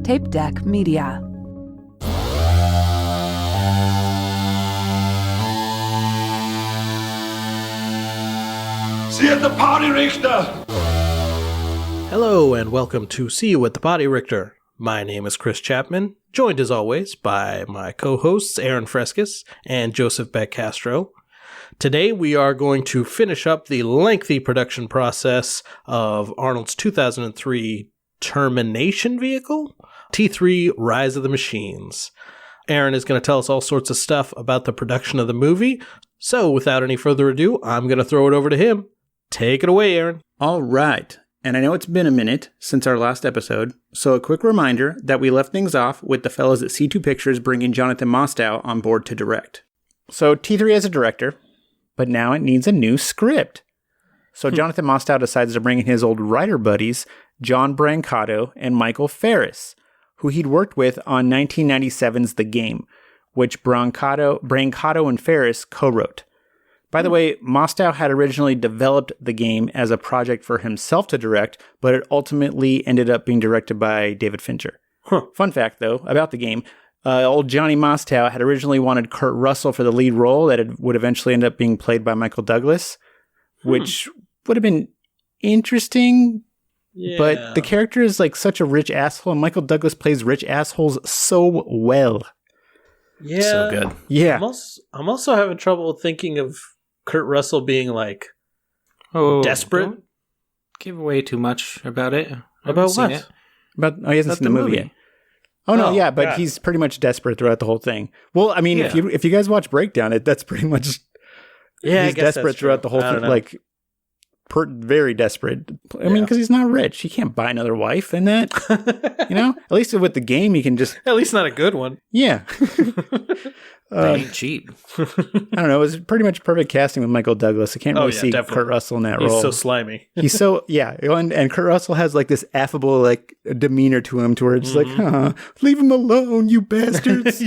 Tape Deck Media. See you at the party, Richter! Hello, and welcome to See You at the Potty Richter. My name is Chris Chapman, joined as always by my co-hosts Aaron Frescus and Joseph Beck Castro. Today we are going to finish up the lengthy production process of Arnold's 2003 Termination vehicle, T3 Rise of the Machines. Aaron is going to tell us all sorts of stuff about the production of the movie, so without any further ado, I'm going to throw it over to him. Take it away, Aaron. All right. And I know it's been a minute since our last episode, so a quick reminder that we left things off with the fellas at C2 Pictures bringing Jonathan Mostow on board to direct. So T3 has a director, but now it needs a new script. So Jonathan Mostow decides to bring in his old writer buddies, John Brancato and Michael Ferris, who he'd worked with on 1997's The Game, which Brancato and Ferris co-wrote. By the way, Mostow had originally developed The Game as a project for himself to direct, but it ultimately ended up being directed by David Fincher. Fun fact, though, about The Game, old Johnny Mostow had originally wanted Kurt Russell for the lead role that would eventually end up being played by Michael Douglas, which would have been interesting, but the character is like such a rich asshole, and Michael Douglas plays rich assholes so well. Yeah. So good. Yeah. I'm also having trouble thinking of Kurt Russell being like desperate. Don't give away too much about it. About what? He hasn't seen the movie yet. Oh no, yeah, but he's pretty much desperate throughout the whole thing. Well, I mean, if you guys watch Breakdown, that's pretty much he's desperate throughout the whole thing, like very desperate. I mean, because he's not rich, he can't buy another wife, and that at least with The Game, he can just at least not a good one. Yeah. They ain't cheap. I don't know. It was pretty much perfect casting with Michael Douglas. I can't really see definitely. Kurt Russell in that role. He's so slimy. He's so, and Kurt Russell has like this affable like demeanor to him to where it's like, leave him alone, you bastards.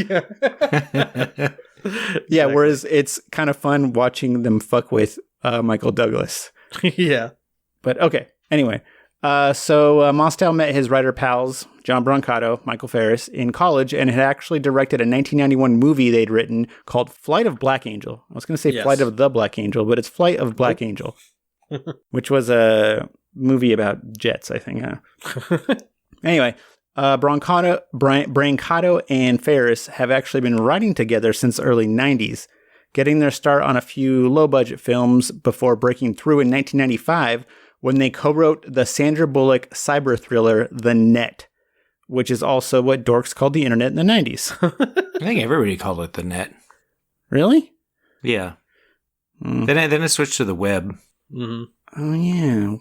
Yeah, whereas it's kind of fun watching them fuck with Michael Douglas. Yeah. But okay, anyway. So Mostow met his writer pals, John Brancato, Michael Ferris, in college and had actually directed a 1991 movie they'd written called Flight of Black Angel. I was going to say Flight of the Black Angel, but it's Flight of Black Angel, which was a movie about jets, I think. Anyway, Brancato and Ferris have actually been writing together since the early 90s, getting their start on a few low-budget films before breaking through in 1995 when they co-wrote the Sandra Bullock cyber thriller The Net, which is also what dorks called the internet in the 90s. I think everybody called it The Net. Really? Yeah. Then it switched to the web. Mm-hmm. Oh, yeah.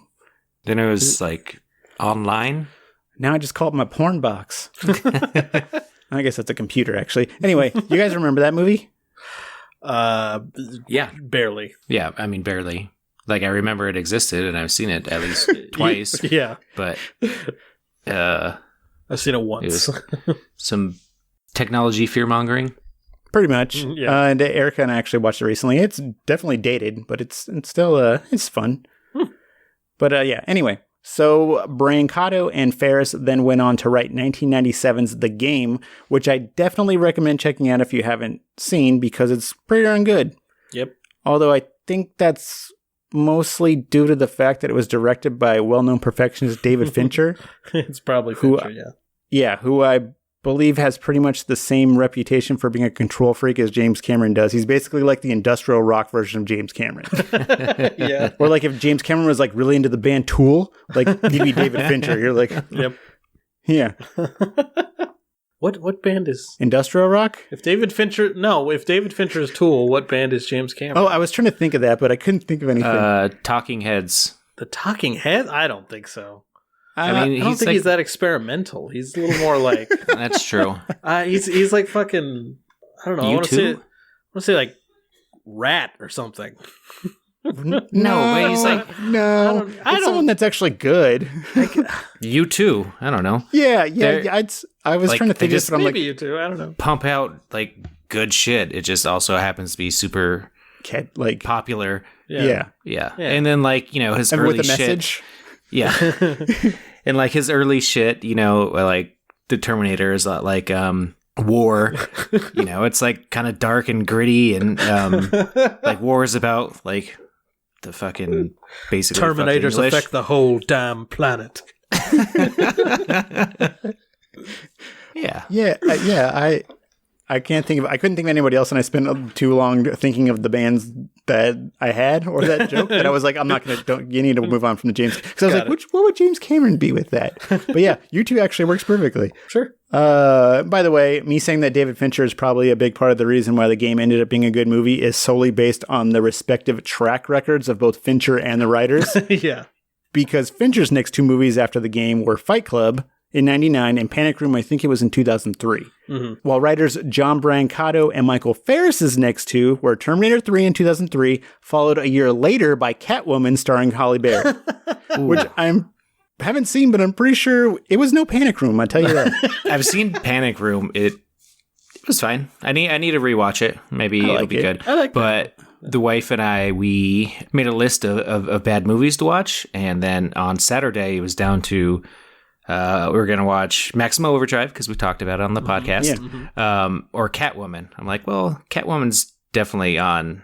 Then it was like online. Now I just call it my porn box. I guess that's a computer, actually. Anyway, you guys remember that movie? Yeah. Barely. Yeah, I mean, barely. Like, I remember it existed, and I've seen it at least twice. Yeah. But I've seen it once. It was some technology fear-mongering. Pretty much. Yeah. And Erica and I actually watched it recently. It's definitely dated, but it's still it's fun. But yeah, anyway. So Brancato and Ferris then went on to write 1997's The Game, which I definitely recommend checking out if you haven't seen, because it's pretty darn good. Yep. Although I think that's mostly due to the fact that it was directed by well-known perfectionist David Fincher. It's probably Fincher, Yeah, who I believe has pretty much the same reputation for being a control freak as James Cameron does. He's basically like the industrial rock version of James Cameron. Yeah. Or like if James Cameron was like really into the band Tool, like he'd be David Fincher. You're like, yep. Yeah. What band is industrial rock? If David Fincher is Tool, what band is James Cameron? Oh, I was trying to think of that, but I couldn't think of anything. Talking Heads. The Talking Heads? I don't think so. I mean, I don't think he's that experimental. He's a little more like that's true. He's like fucking. I don't know. I want to say like Rat or something. No, but he's like it's someone that's actually good. You too. I don't know. Yeah. I was like, trying to think of this, but I'm like, you too. I don't know. Pump out like good shit. It just also happens to be super like popular. Yeah. And then like his and early with the shit. message. Yeah. And like his early shit, you know, like the Terminator is like war, you know, it's like kind of dark and gritty, and like war is about like the fucking basically Terminators affect the whole damn planet. Yeah. I couldn't think of anybody else, and I spent too long thinking of the bands that I had or that joke that I was like, you need to move on from the James, because I was like, what would James Cameron be with that? But yeah, you two actually works perfectly. Sure. By the way, me saying that David Fincher is probably a big part of the reason why the game ended up being a good movie is solely based on the respective track records of both Fincher and the writers. Yeah. Because Fincher's next two movies after the game were Fight Club in 1999 and Panic Room, I think it was in 2003. Mm-hmm. While writers John Brancato and Michael Ferris's next two were Terminator 3 in 2003, followed a year later by Catwoman starring Halle Berry, which haven't seen, but I'm pretty sure it was no Panic Room, I tell you that. I've seen Panic Room. It was fine. I need to rewatch it. Maybe it'll be good. I like but the wife and I, we made a list of bad movies to watch, and then on Saturday it was down to we were going to watch Maximum Overdrive because we talked about it on the podcast, or Catwoman. I'm like, well, Catwoman's definitely on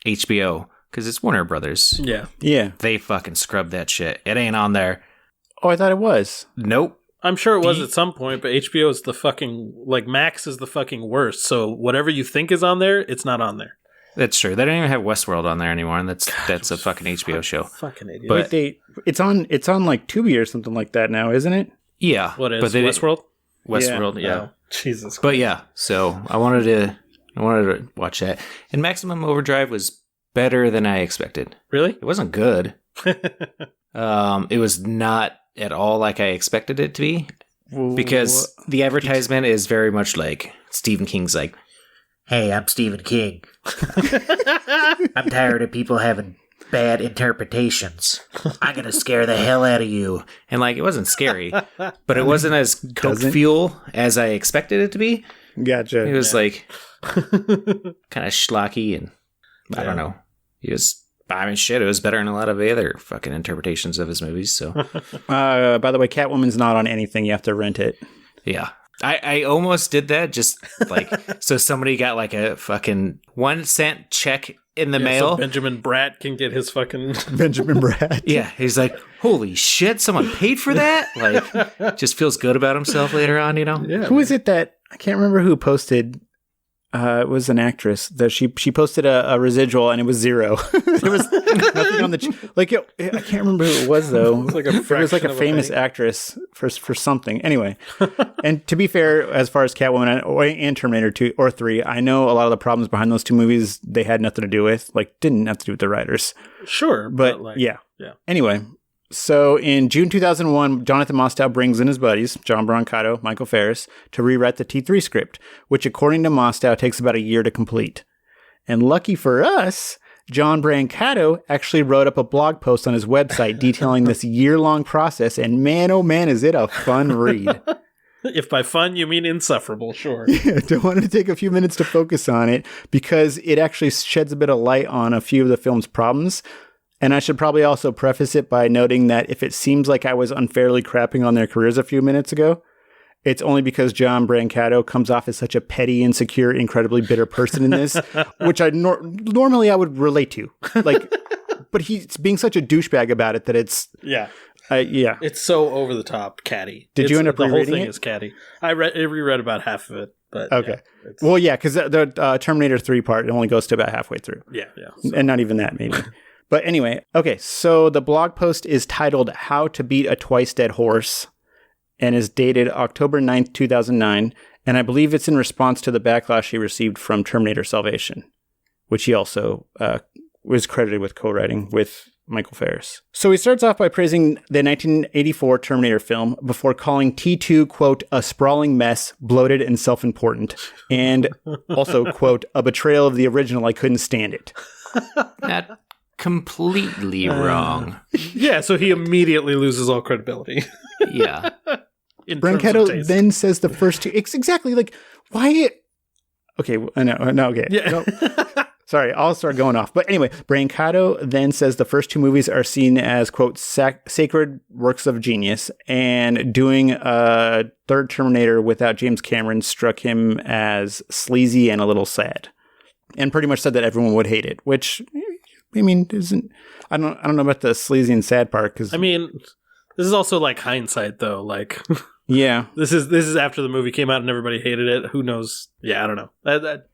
HBO because it's Warner Brothers. Yeah. Yeah. They fucking scrubbed that shit. It ain't on there. Oh, I thought it was. Nope. I'm sure it was at some point, but HBO is the fucking, like, Max is the fucking worst. So whatever you think is on there, it's not on there. That's true. They don't even have Westworld on there anymore, and that's a fucking HBO show. Fucking idiot. But it's on like Tubi or something like that now, isn't it? yeah, What is but they Westworld? Westworld, yeah. Oh, Jesus. But yeah, so I wanted to watch that, and Maximum Overdrive was better than I expected. Really? It wasn't good. It was not at all like I expected it to be, because the advertisement is very much like Stephen King's like, "Hey, I'm Stephen King. I'm tired of people having bad interpretations. I'm going to scare the hell out of you." And like, it wasn't scary, but it wasn't as Coke fuel as I expected it to be. Gotcha. It was like kind of schlocky, and I don't know. It was better than a lot of the other fucking interpretations of his movies. So, by the way, Catwoman's not on anything. You have to rent it. yeah. I almost did that just like so somebody got like a fucking 1 cent check in the mail. So Benjamin Bratt can get his fucking Benjamin Bratt. Yeah, he's like, holy shit, someone paid for that? Like, just feels good about himself later on, you know? Yeah. Who is it that I can't remember who posted? It was an actress that she posted a residual and it was 0. There was nothing on the I can't remember who it was though. It was like a famous actress for something. Anyway, and to be fair, as far as Catwoman and Terminator 2 or 3, I know a lot of the problems behind those two movies they had nothing to do with. Like, didn't have to do with the writers. Sure, but like, yeah. Yeah. Anyway. So in June 2001, Jonathan Mostow brings in his buddies, John Brancato, Michael Ferris, to rewrite the T3 script, which according to Mostow takes about a year to complete. And lucky for us, John Brancato actually wrote up a blog post on his website detailing this year-long process, and man, oh man, is it a fun read. If by fun you mean insufferable, sure. Yeah, I wanted to take a few minutes to focus on it because it actually sheds a bit of light on a few of the film's problems. And I should probably also preface it by noting that if it seems like I was unfairly crapping on their careers a few minutes ago, it's only because John Brancato comes off as such a petty, insecure, incredibly bitter person in this, which I normally I would relate to. Like, but he's being such a douchebag about it that it's yeah. Yeah. It's so over the top, catty. Did you end up the whole rereading thing it? Is catty. I reread about half of it, but okay. Yeah, well, yeah, because the Terminator 3 part only goes to about halfway through. Yeah. And not even that, maybe. But anyway, okay, so the blog post is titled How to Beat a Twice Dead Horse and is dated October 9th, 2009. And I believe it's in response to the backlash he received from Terminator Salvation, which he also was credited with co-writing with Michael Ferris. So he starts off by praising the 1984 Terminator film before calling T2, quote, a sprawling mess, bloated and self-important, and also, quote, a betrayal of the original. I couldn't stand it. Not completely wrong. Yeah, so he immediately loses all credibility. Yeah. Brancato then says the first two. It's exactly like, why? Okay, no, okay. Yeah. No. Sorry, I'll start going off. But anyway, Brancato then says the first two movies are seen as, quote, sacred works of genius, and doing a third Terminator without James Cameron struck him as sleazy and a little sad. And pretty much said that everyone would hate it, which, I mean, isn't... I don't know about the sleazy and sad part, because... I mean, this is also like hindsight, though. Like... Yeah. This is after the movie came out and everybody hated it. Who knows? Yeah, I don't know.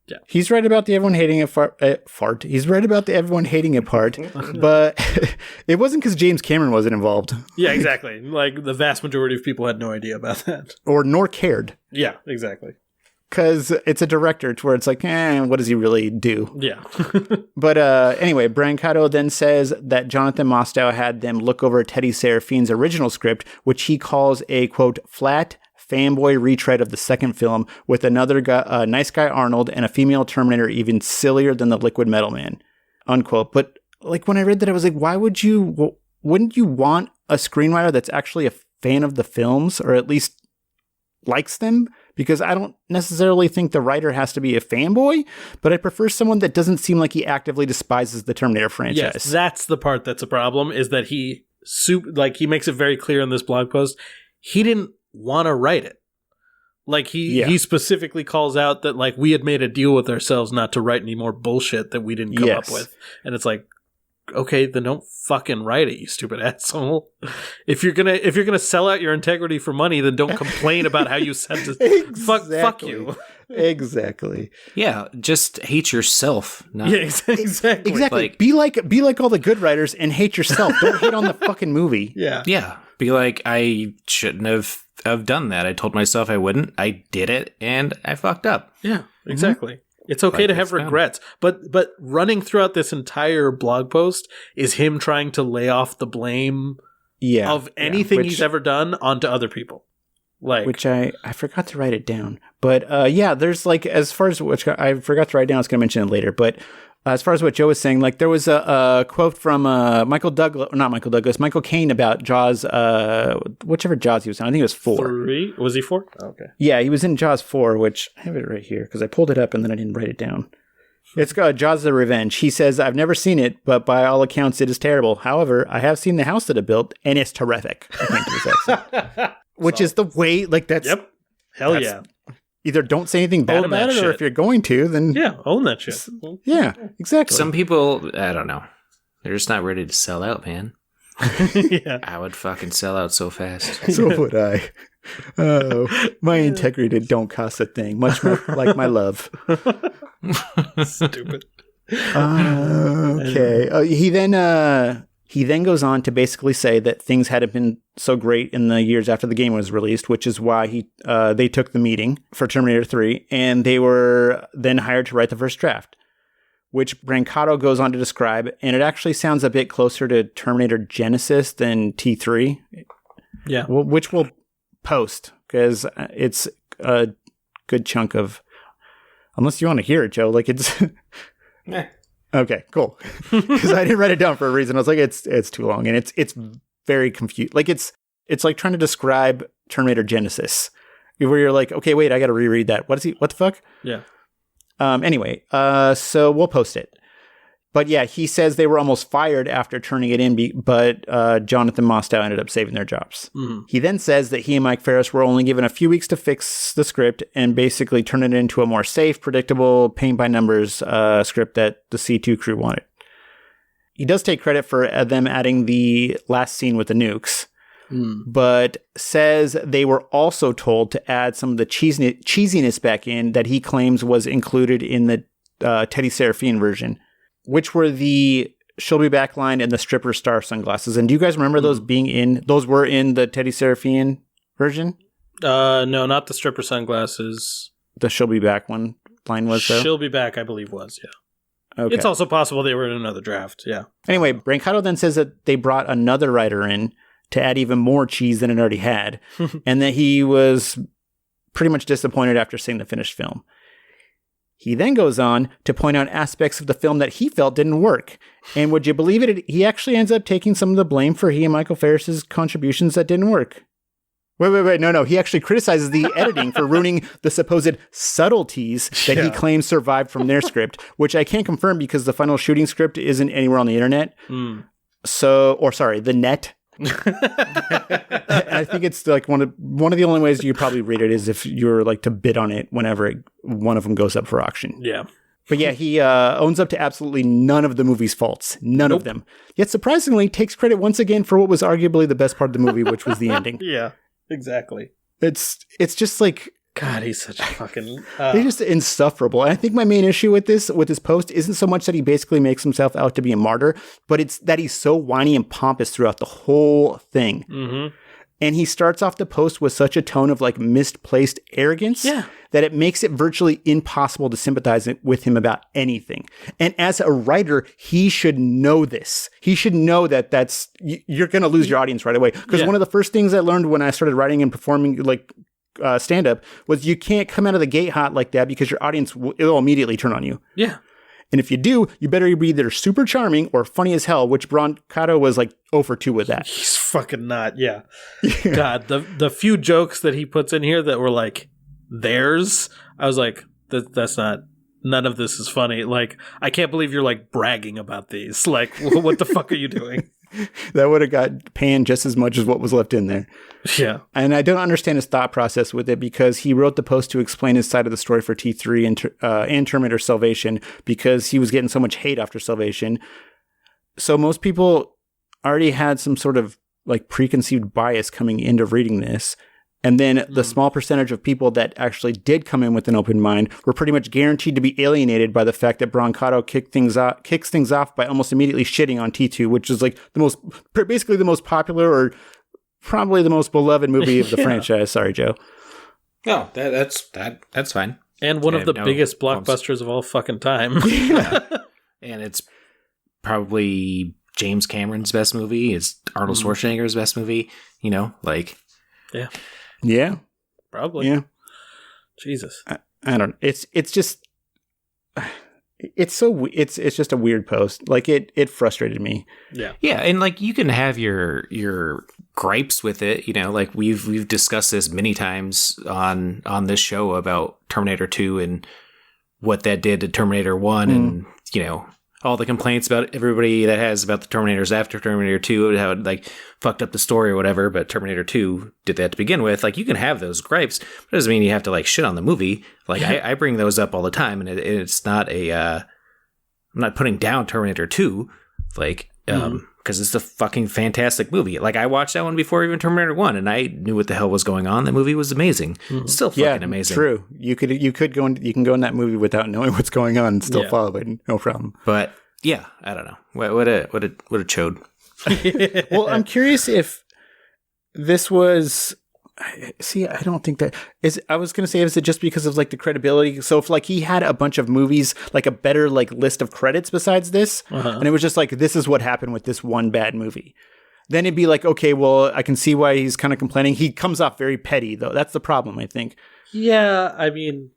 Yeah. He's right about the everyone hating it fart. He's right about the everyone hating it part, but it wasn't because James Cameron wasn't involved. Yeah, exactly. Like the vast majority of people had no idea about that. Or nor cared. Yeah, exactly. Because it's a director to where it's like, what does he really do? Yeah. But anyway, Brancato then says that Jonathan Mostow had them look over Teddy Serafine's original script, which he calls a, quote, flat fanboy retread of the second film with another guy, nice guy Arnold and a female Terminator even sillier than the Liquid Metal Man, unquote. But like when I read that, I was like, wouldn't you want a screenwriter that's actually a fan of the films or at least likes them? Because I don't necessarily think the writer has to be a fanboy, but I prefer someone that doesn't seem like he actively despises the Terminator franchise. Yes, that's the part that's a problem, is that he makes it very clear in this blog post, he didn't want to write it. Like, he specifically calls out that, like, we had made a deal with ourselves not to write any more bullshit that we didn't come up with. And it's like, okay, then don't fucking write it, you stupid asshole. If you're gonna sell out your integrity for money, then don't complain about how you said this. Exactly. Fuck you. Exactly. Yeah, just hate yourself. Yeah, exactly. Exactly. Be like all the good writers and hate yourself. Don't hate on the fucking movie. Yeah. Yeah. Be like, I shouldn't have done that. I told myself I wouldn't. I did it, and I fucked up. Yeah, exactly. Mm-hmm. It's okay to have regrets, but running throughout this entire blog post is him trying to lay off the blame of anything he's ever done onto other people. Like, which I forgot to write it down, but there's like, as far as which I forgot to write down, I was going to mention it later, but as far as what Joe was saying, like there was a quote from Michael Caine about Jaws, whichever Jaws he was on. I think it was 4. 3? Was he 4? Oh, okay. Yeah, he was in Jaws 4, which I have it right here because I pulled it up and then I didn't write it down. It's got Jaws the Revenge. He says, I've never seen it, but by all accounts, it is terrible. However, I have seen the house that it built and it's terrific. I think it was which is the way, like that's... Yep. Hell yeah. Either don't say anything bad about it, or if you're going to, then... Yeah, own that shit. Yeah, exactly. Some people, I don't know. They're just not ready to sell out, man. Yeah. I would fucking sell out so fast. So would I. Oh, my integrity don't cost a thing, much more like my love. Stupid. Okay. He then goes on to basically say that things hadn't been so great in the years after the game was released, which is why they took the meeting for Terminator 3, and they were then hired to write the first draft, which Brancato goes on to describe, and it actually sounds a bit closer to Terminator Genesis than T3. Yeah. Which we'll post, because it's a good chunk of... Unless you want to hear it, Joe, like it's... Okay, cool. Because I didn't write it down for a reason. I was like, it's too long, and it's very confused. Like it's like trying to describe Terminator Genesis, where you're like, okay, wait, I got to reread that. What the fuck? Yeah. Anyway, so we'll post it. But yeah, he says they were almost fired after turning it in, but Jonathan Mostow ended up saving their jobs. Mm-hmm. He then says that he and Mike Ferris were only given a few weeks to fix the script and basically turn it into a more safe, predictable, paint-by-numbers script that the C2 crew wanted. He does take credit for them adding the last scene with the nukes, but says they were also told to add some of the cheesiness back in that he claims was included in the Teddy Serafine version, which were the "She'll Be Back" line and the stripper star sunglasses. And do you guys remember those being in? Those were in the Teddy Serafine version. No, not the stripper sunglasses. The "She'll Be Back" one line was though. "She'll Be Back," I believe was, yeah. Okay. It's also possible they were in another draft. Yeah. Anyway, Brancato then says that they brought another writer in to add even more cheese than it already had, and that he was pretty much disappointed after seeing the finished film. He then goes on to point out aspects of the film that he felt didn't work. And would you believe it? He actually ends up taking some of the blame for he and Michael Ferris's contributions that didn't work. Wait. No. He actually criticizes the editing for ruining the supposed subtleties that he claims survived from their script, which I can't confirm because the final shooting script isn't anywhere on the internet. The net. And I think it's like one of the only ways you probably read it is if you're like to bid on it whenever one of them goes up for auction. Yeah. But yeah, he owns up to absolutely none of the movie's faults. None of them. Yet surprisingly, takes credit once again for what was arguably the best part of the movie, which was the ending. Yeah, exactly. It's just like... God, he's such a fucking... He's just insufferable. And I think my main issue with this post isn't so much that he basically makes himself out to be a martyr, but it's that he's so whiny and pompous throughout the whole thing. Mm-hmm. And he starts off the post with such a tone of like misplaced arrogance that it makes it virtually impossible to sympathize with him about anything. And as a writer, he should know this. He should know that you're going to lose your audience right away. Because one of the first things I learned when I started writing and performing like stand-up was you can't come out of the gate hot like that because your audience will immediately turn on you. Yeah. And if you do, you better be either super charming or funny as hell, which Brancato was like 0 for 2 with that. He's fucking not, yeah. God, the few jokes that he puts in here that were like theirs, I was like, that's not, none of this is funny. Like, I can't believe you're like bragging about these. Like, what the fuck are you doing? That would have got panned just as much as what was left in there. Yeah. And I don't understand his thought process with it because he wrote the post to explain his side of the story for T3 and Terminator Salvation because he was getting so much hate after Salvation. So most people already had some sort of like preconceived bias coming into reading this. And then the small percentage of people that actually did come in with an open mind were pretty much guaranteed to be alienated by the fact that Brancato kicks things off by almost immediately shitting on T2, which is like basically the most popular or probably the most beloved movie of the franchise. Sorry, Joe. No, that's fine. And one of the biggest blockbusters of all fucking time. Yeah. And it's probably James Cameron's best movie. It's Arnold Schwarzenegger's best movie. You know, like... Yeah. Yeah. Probably. Yeah. Jesus. I don't know. It's just it's just a weird post. Like it frustrated me. Yeah. Yeah, and like you can have your gripes with it, you know, like we've discussed this many times on this show about Terminator 2 and what that did to Terminator 1 and, you know, all the complaints about everybody that has about the Terminators after Terminator 2, how it like fucked up the story or whatever, but Terminator 2 did that to begin with. Like you can have those gripes, but it doesn't mean you have to like shit on the movie. Like I bring those up all the time, and it's not I'm not putting down Terminator 2, like because it's a fucking fantastic movie. Like I watched that one before even Terminator 1, and I knew what the hell was going on. That movie was amazing. It's still fucking amazing. True. You can go in that movie without knowing what's going on and still follow it, no problem. But yeah, I don't know. What a chode. Well, I'm curious if this was. See, I don't think that is. I was gonna say, is it just because of like the credibility? So if like he had a bunch of movies, like a better like list of credits besides this, and it was just like this is what happened with this one bad movie, then it'd be like, okay, well, I can see why he's kind of complaining. He comes off very petty, though. That's the problem, I think. Yeah, I mean,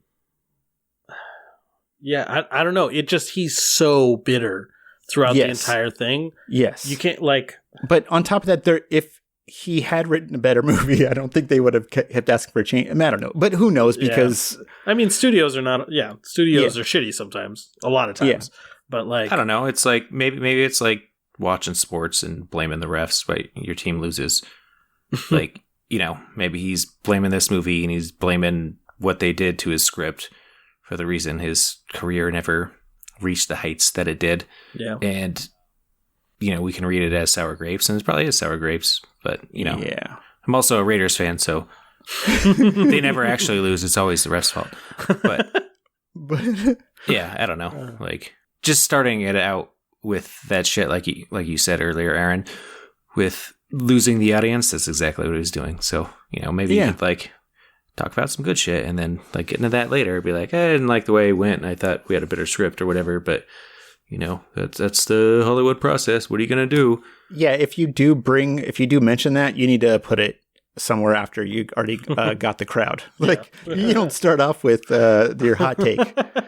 yeah, I don't know. It just he's so bitter throughout the entire thing. Yes, you can't like. But on top of that, if he had written a better movie, I don't think they would have kept asking for a change. I mean, I don't know, but who knows? Because I mean, studios are not. Yeah, studios are shitty sometimes. A lot of times, but like I don't know. It's like maybe it's like watching sports and blaming the refs, right? Your team loses. Like, you know, maybe he's blaming this movie and he's blaming what they did to his script for the reason his career never reached the heights that it did. Yeah, and you know, we can read it as sour grapes, and it probably is sour grapes, but, you know, I'm also a Raiders fan, so they never actually lose. It's always the refs' fault. But yeah, I don't know. Like, just starting it out with that shit, like you said earlier, Aaron, with losing the audience, that's exactly what he was doing. So, you know, maybe you could, like, talk about some good shit, and then, like, get into that later, be like, I didn't like the way it went, and I thought we had a better script or whatever, but... You know, that's the Hollywood process. What are you going to do? Yeah, if you do mention that, you need to put it somewhere after you already got the crowd. Like, you don't start off with your hot take.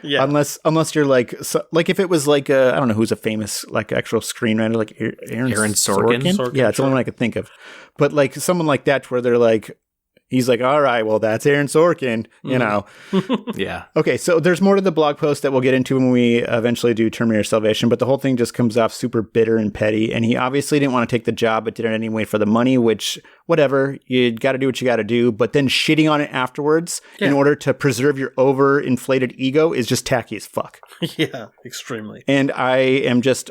Unless you're like, like if it was like, I don't know who's a famous, like actual screenwriter, like Aaron Sorkin? Yeah, it's the only one I could think of. But like someone like that where they're like, He's like, all right, well, that's Aaron Sorkin, you know. Yeah. Okay, so there's more to the blog post that we'll get into when we eventually do Terminator Salvation, but the whole thing just comes off super bitter and petty, and he obviously didn't want to take the job, but did it anyway for the money, which, whatever, you got to do what you got to do, but then shitting on it afterwards in order to preserve your overinflated ego is just tacky as fuck. Yeah, extremely. And I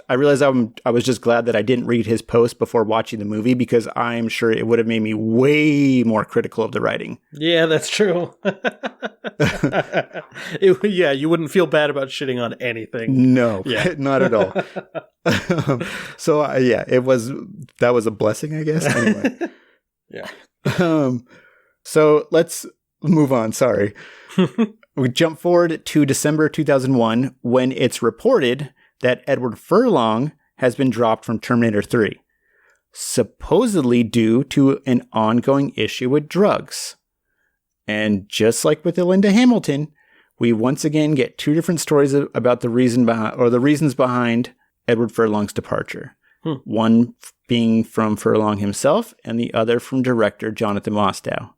realized I was just glad that I didn't read his post before watching the movie, because I'm sure it would have made me way more critical of the writing. Yeah, that's true. You wouldn't feel bad about shitting on anything. No, not at all. That was a blessing, I guess. Anyway. Yeah. So let's move on. Sorry. We jump forward to December 2001 when it's reported that Edward Furlong has been dropped from Terminator 3, supposedly due to an ongoing issue with drugs. And just like with Linda Hamilton, we once again get two different stories about the reasons behind Edward Furlong's departure. One being from Furlong himself, and the other from director Jonathan Mostow.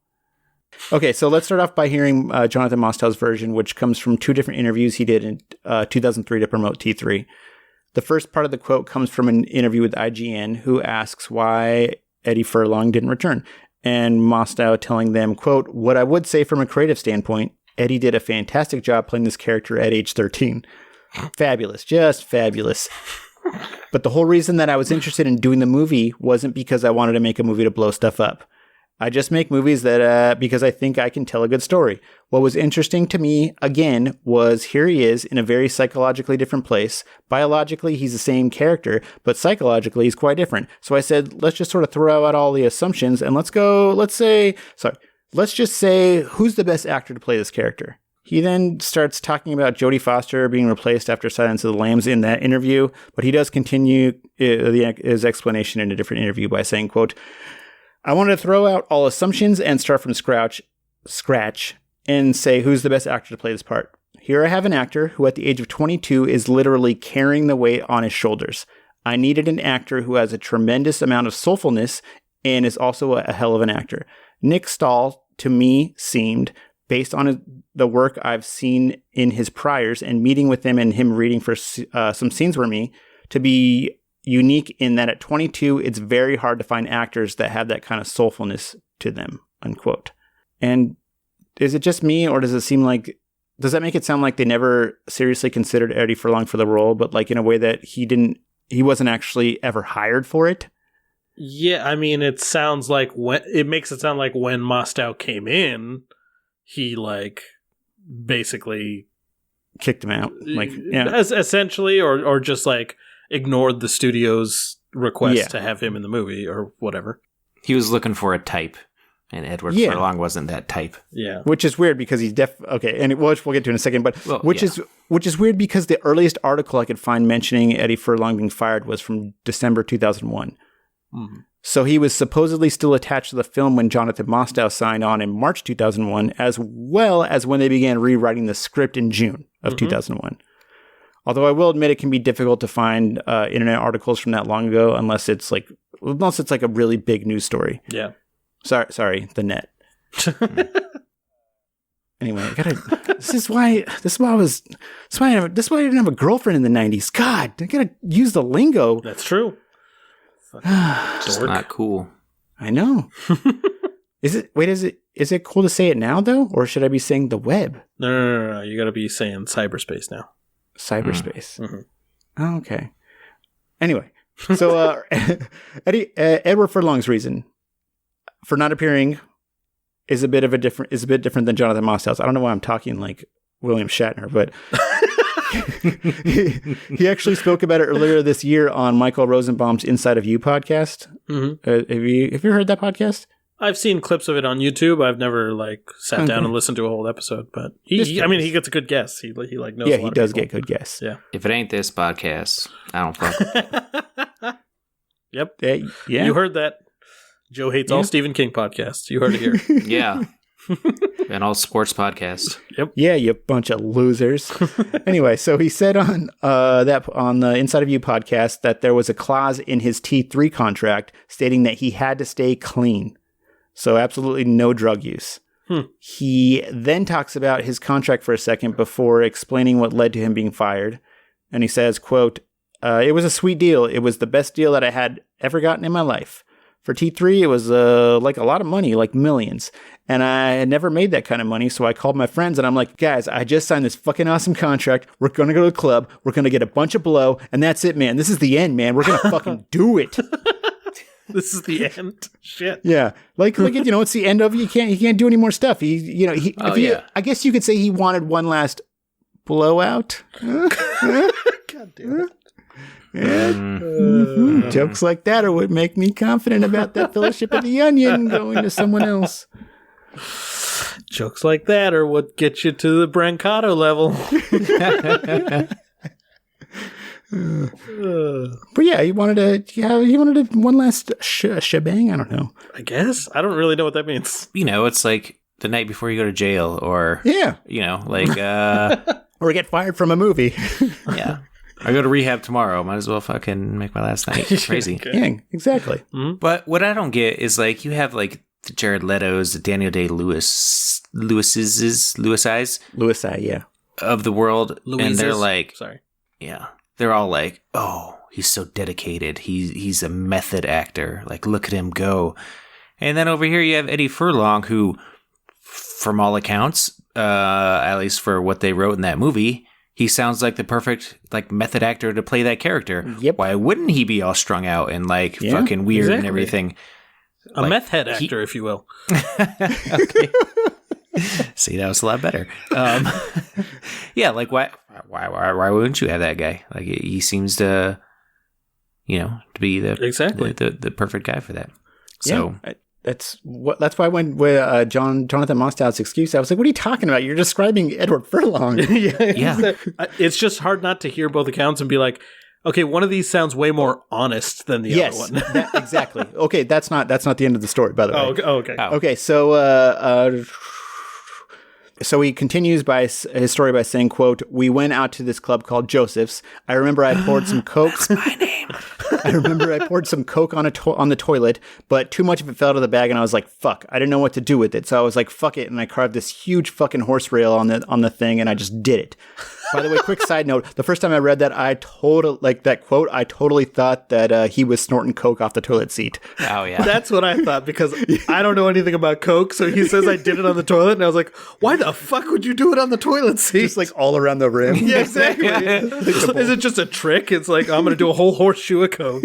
Okay, so let's start off by hearing Jonathan Mostow's version, which comes from two different interviews he did in 2003 to promote T3. The first part of the quote comes from an interview with IGN, who asks why Eddie Furlong didn't return. And Mostow telling them, quote, "What I would say from a creative standpoint, Eddie did a fantastic job playing this character at age 13. Fabulous, just fabulous. But the whole reason that I was interested in doing the movie wasn't because I wanted to make a movie to blow stuff up. I just make movies that because I think I can tell a good story. What was interesting to me, again, was here he is in a very psychologically different place. Biologically, he's the same character, but psychologically, he's quite different. So I said, let's just sort of throw out all the assumptions and let's just say, who's the best actor to play this character? He then starts talking about Jodie Foster being replaced after Silence of the Lambs in that interview, but he does continue his explanation in a different interview by saying, quote, I wanted to throw out all assumptions and start from scratch and say who's the best actor to play this part. Here I have an actor who at the age of 22 is literally carrying the weight on his shoulders. I needed an actor who has a tremendous amount of soulfulness and is also a hell of an actor. Nick Stahl, to me, seemed, based on the work I've seen in his priors and meeting with him and him reading for some scenes for me, to be unique in that at 22, it's very hard to find actors that have that kind of soulfulness to them, unquote. And is it just me, or does that make it sound like they never seriously considered Eddie Furlong for the role, but like in a way that he wasn't actually ever hired for it? Yeah, I mean, it makes it sound like when Mostow came in, he basically kicked him out, essentially, or just ignored the studio's request to have him in the movie or whatever. He was looking for a type, and Edward Furlong wasn't that type. Yeah, which is weird because he's which we'll get to in a second. But which is weird because the earliest article I could find mentioning Eddie Furlong being fired was from December 2001. Mm-hmm. So he was supposedly still attached to the film when Jonathan Mostow signed on in March 2001, as well as when they began rewriting the script in June of 2001. Although I will admit it can be difficult to find internet articles from that long ago unless it's like a really big news story. Yeah. Sorry, the net. Anyway, this is why I didn't have a girlfriend in the 90s. God, I gotta use the lingo. That's true. It's not cool. I know. Is it cool to say it now though, or should I be saying the web? No. You got to be saying cyberspace now. Cyberspace. Mm-hmm. Oh, okay. Anyway, so Edward Furlong's reason for not appearing is a bit different than Jonathan Mostow's. I don't know why I'm talking like William Shatner, but he actually spoke about it earlier this year on Michael Rosenbaum's Inside of You podcast. Mm-hmm. Have you heard that podcast? I've seen clips of it on YouTube. I've never sat down and listened to a whole episode, but he gets a good guess. He knows. Yeah, he does get good guess. Yeah. If it ain't this podcast, I don't fuck. Yep. Yeah. You heard that. Joe hates all Stephen King podcasts. You heard it here. Yeah. And all sports podcasts. Yep. Yeah, you bunch of losers. Anyway, so he said on the Inside of You podcast that there was a clause in his T3 contract stating that he had to stay clean. So absolutely no drug use. He then talks about his contract for a second before explaining what led to him being fired. And he says, quote, it was a sweet deal. It was the best deal that I had ever gotten in my life. For T3, it was like a lot of money, like millions. And I had never made that kind of money, so I called my friends and I'm like, guys, I just signed this fucking awesome contract. We're going to go to the club. We're going to get a bunch of blow, and that's it, man. This is the end, man. We're going to fucking do it. This is the end. Shit. Yeah. Like, it's the end of it. He can't do any more stuff. I guess you could say he wanted one last blowout. God damn it. Jokes like that are what make me confident about that Fellowship of the Onion going to someone else. Jokes like that are what get you to the Brancato level. But yeah, he wanted one last shebang. I don't know. I guess. I don't really know what that means. It's like the night before you go to jail or, or get fired from a movie. Yeah. I go to rehab tomorrow. Might as well fucking make my last night crazy. Okay. Yeah, exactly. Mm-hmm. But what I don't get is like you have like the Jared Leto's, the Daniel Day-Lewis Yeah, of the world, and they're like, sorry, yeah, they're all like, oh, he's so dedicated. He's a method actor. Like, look at him go. And then over here you have Eddie Furlong, who, from all accounts, at least for what they wrote in that movie, he sounds like the perfect like method actor to play that character. Yep. Why wouldn't he be all strung out and like fucking weird and everything? A meth head actor, if you will. Okay. See, that was a lot better. Yeah, like why wouldn't you have that guy? Like he seems to, to be the perfect guy for that. So. Yeah. That's why when Jonathan Mostow's excuse, I was like, "What are you talking about? You're describing Edward Furlong." Yeah. It's just hard not to hear both accounts and be like, "Okay, one of these sounds way more honest than the other one." Exactly. Okay, that's not the end of the story, by the way. Okay. Okay, so he continues his story by saying, quote, "We went out to this club called Joseph's. I remember I poured some Coke." That's my name. I remember I poured some Coke on the toilet, but too much of it fell out of the bag, and I was like, "Fuck!" I didn't know what to do with it, so I was like, "Fuck it!" And I carved this huge fucking horse rail on the thing, and I just did it. By the way, quick side note: the first time I read that, I totally thought that he was snorting Coke off the toilet seat. Oh yeah, that's what I thought because I don't know anything about Coke. So he says I did it on the toilet, and I was like, "Why the fuck would you do it on the toilet seat?" Just like all around the rim. Yeah, exactly. Is it just a trick? It's like I'm going to do a whole horseshoe of Coke.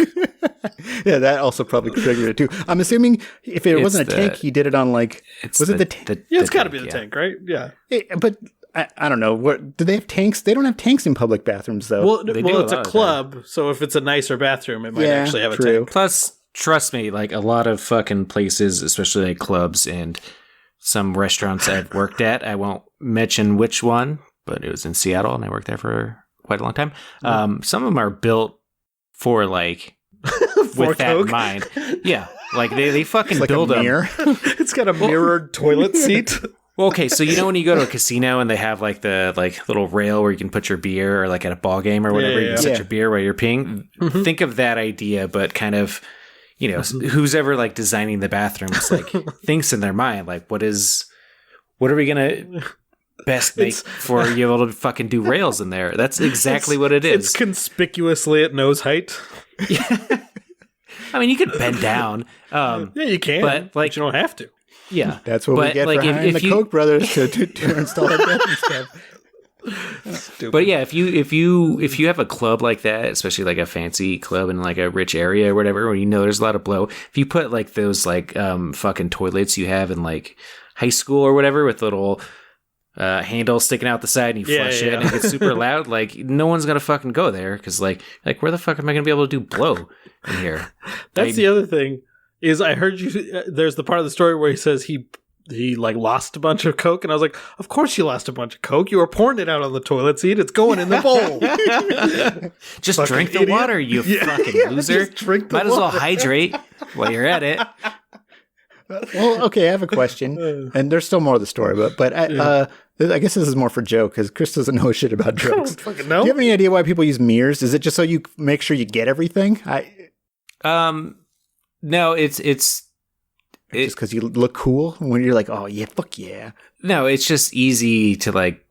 Yeah, that also probably triggered it too. I'm assuming if it wasn't a tank, he did it on like. Was it the tank? Yeah, it's got to be the tank, right? Yeah. But I don't know. What do they have tanks? They don't have tanks in public bathrooms, though. Well, it's a club, so if it's a nicer bathroom, it might actually have a tank. Plus, trust me, like a lot of fucking places, especially like clubs and some restaurants I've worked at. I won't mention which one, but it was in Seattle, and I worked there for quite a long time. Some of them are built for like with that in mind. Yeah, like they fucking like build them. It's got a mirrored toilet seat. Well, okay, so when you go to a casino and they have like the little rail where you can put your beer, or like at a ball game or whatever, you can set your beer while you're peeing. Mm-hmm. Think of that idea, but kind of, who's ever like designing the bathrooms like thinks in their mind like, what are we gonna best make for you able to fucking do rails in there? That's exactly what it is. It's conspicuously at nose height. Yeah. I mean, you could bend down. Yeah, you can, but you don't have to. Yeah, that's what we get for hiring the Koch brothers to install our bathroom stuff. But yeah, if you have a club like that, especially like a fancy club in like a rich area or whatever, where there's a lot of blow, if you put like those like fucking toilets you have in like high school or whatever with little handle sticking out the side and you flush it and it gets super loud, like no one's gonna fucking go there because like where the fuck am I gonna be able to do blow in here? That's the other thing. Is I heard you. There's the part of the story where he says he like lost a bunch of Coke, and I was like, "Of course you lost a bunch of Coke. You were pouring it out on the toilet seat. It's going in the bowl. Just drink the water, you fucking loser. Just drink the Might water. as well hydrate while you're at it." Well, okay, I have a question, and there's still more of the story, but I guess this is more for Joe because Chris doesn't know shit about drugs. I don't fucking know. Do you have any idea why people use mirrors? Is it just so you make sure you get everything? No, it's Just because you look cool when you're like, oh yeah, fuck yeah. No, it's just easy to like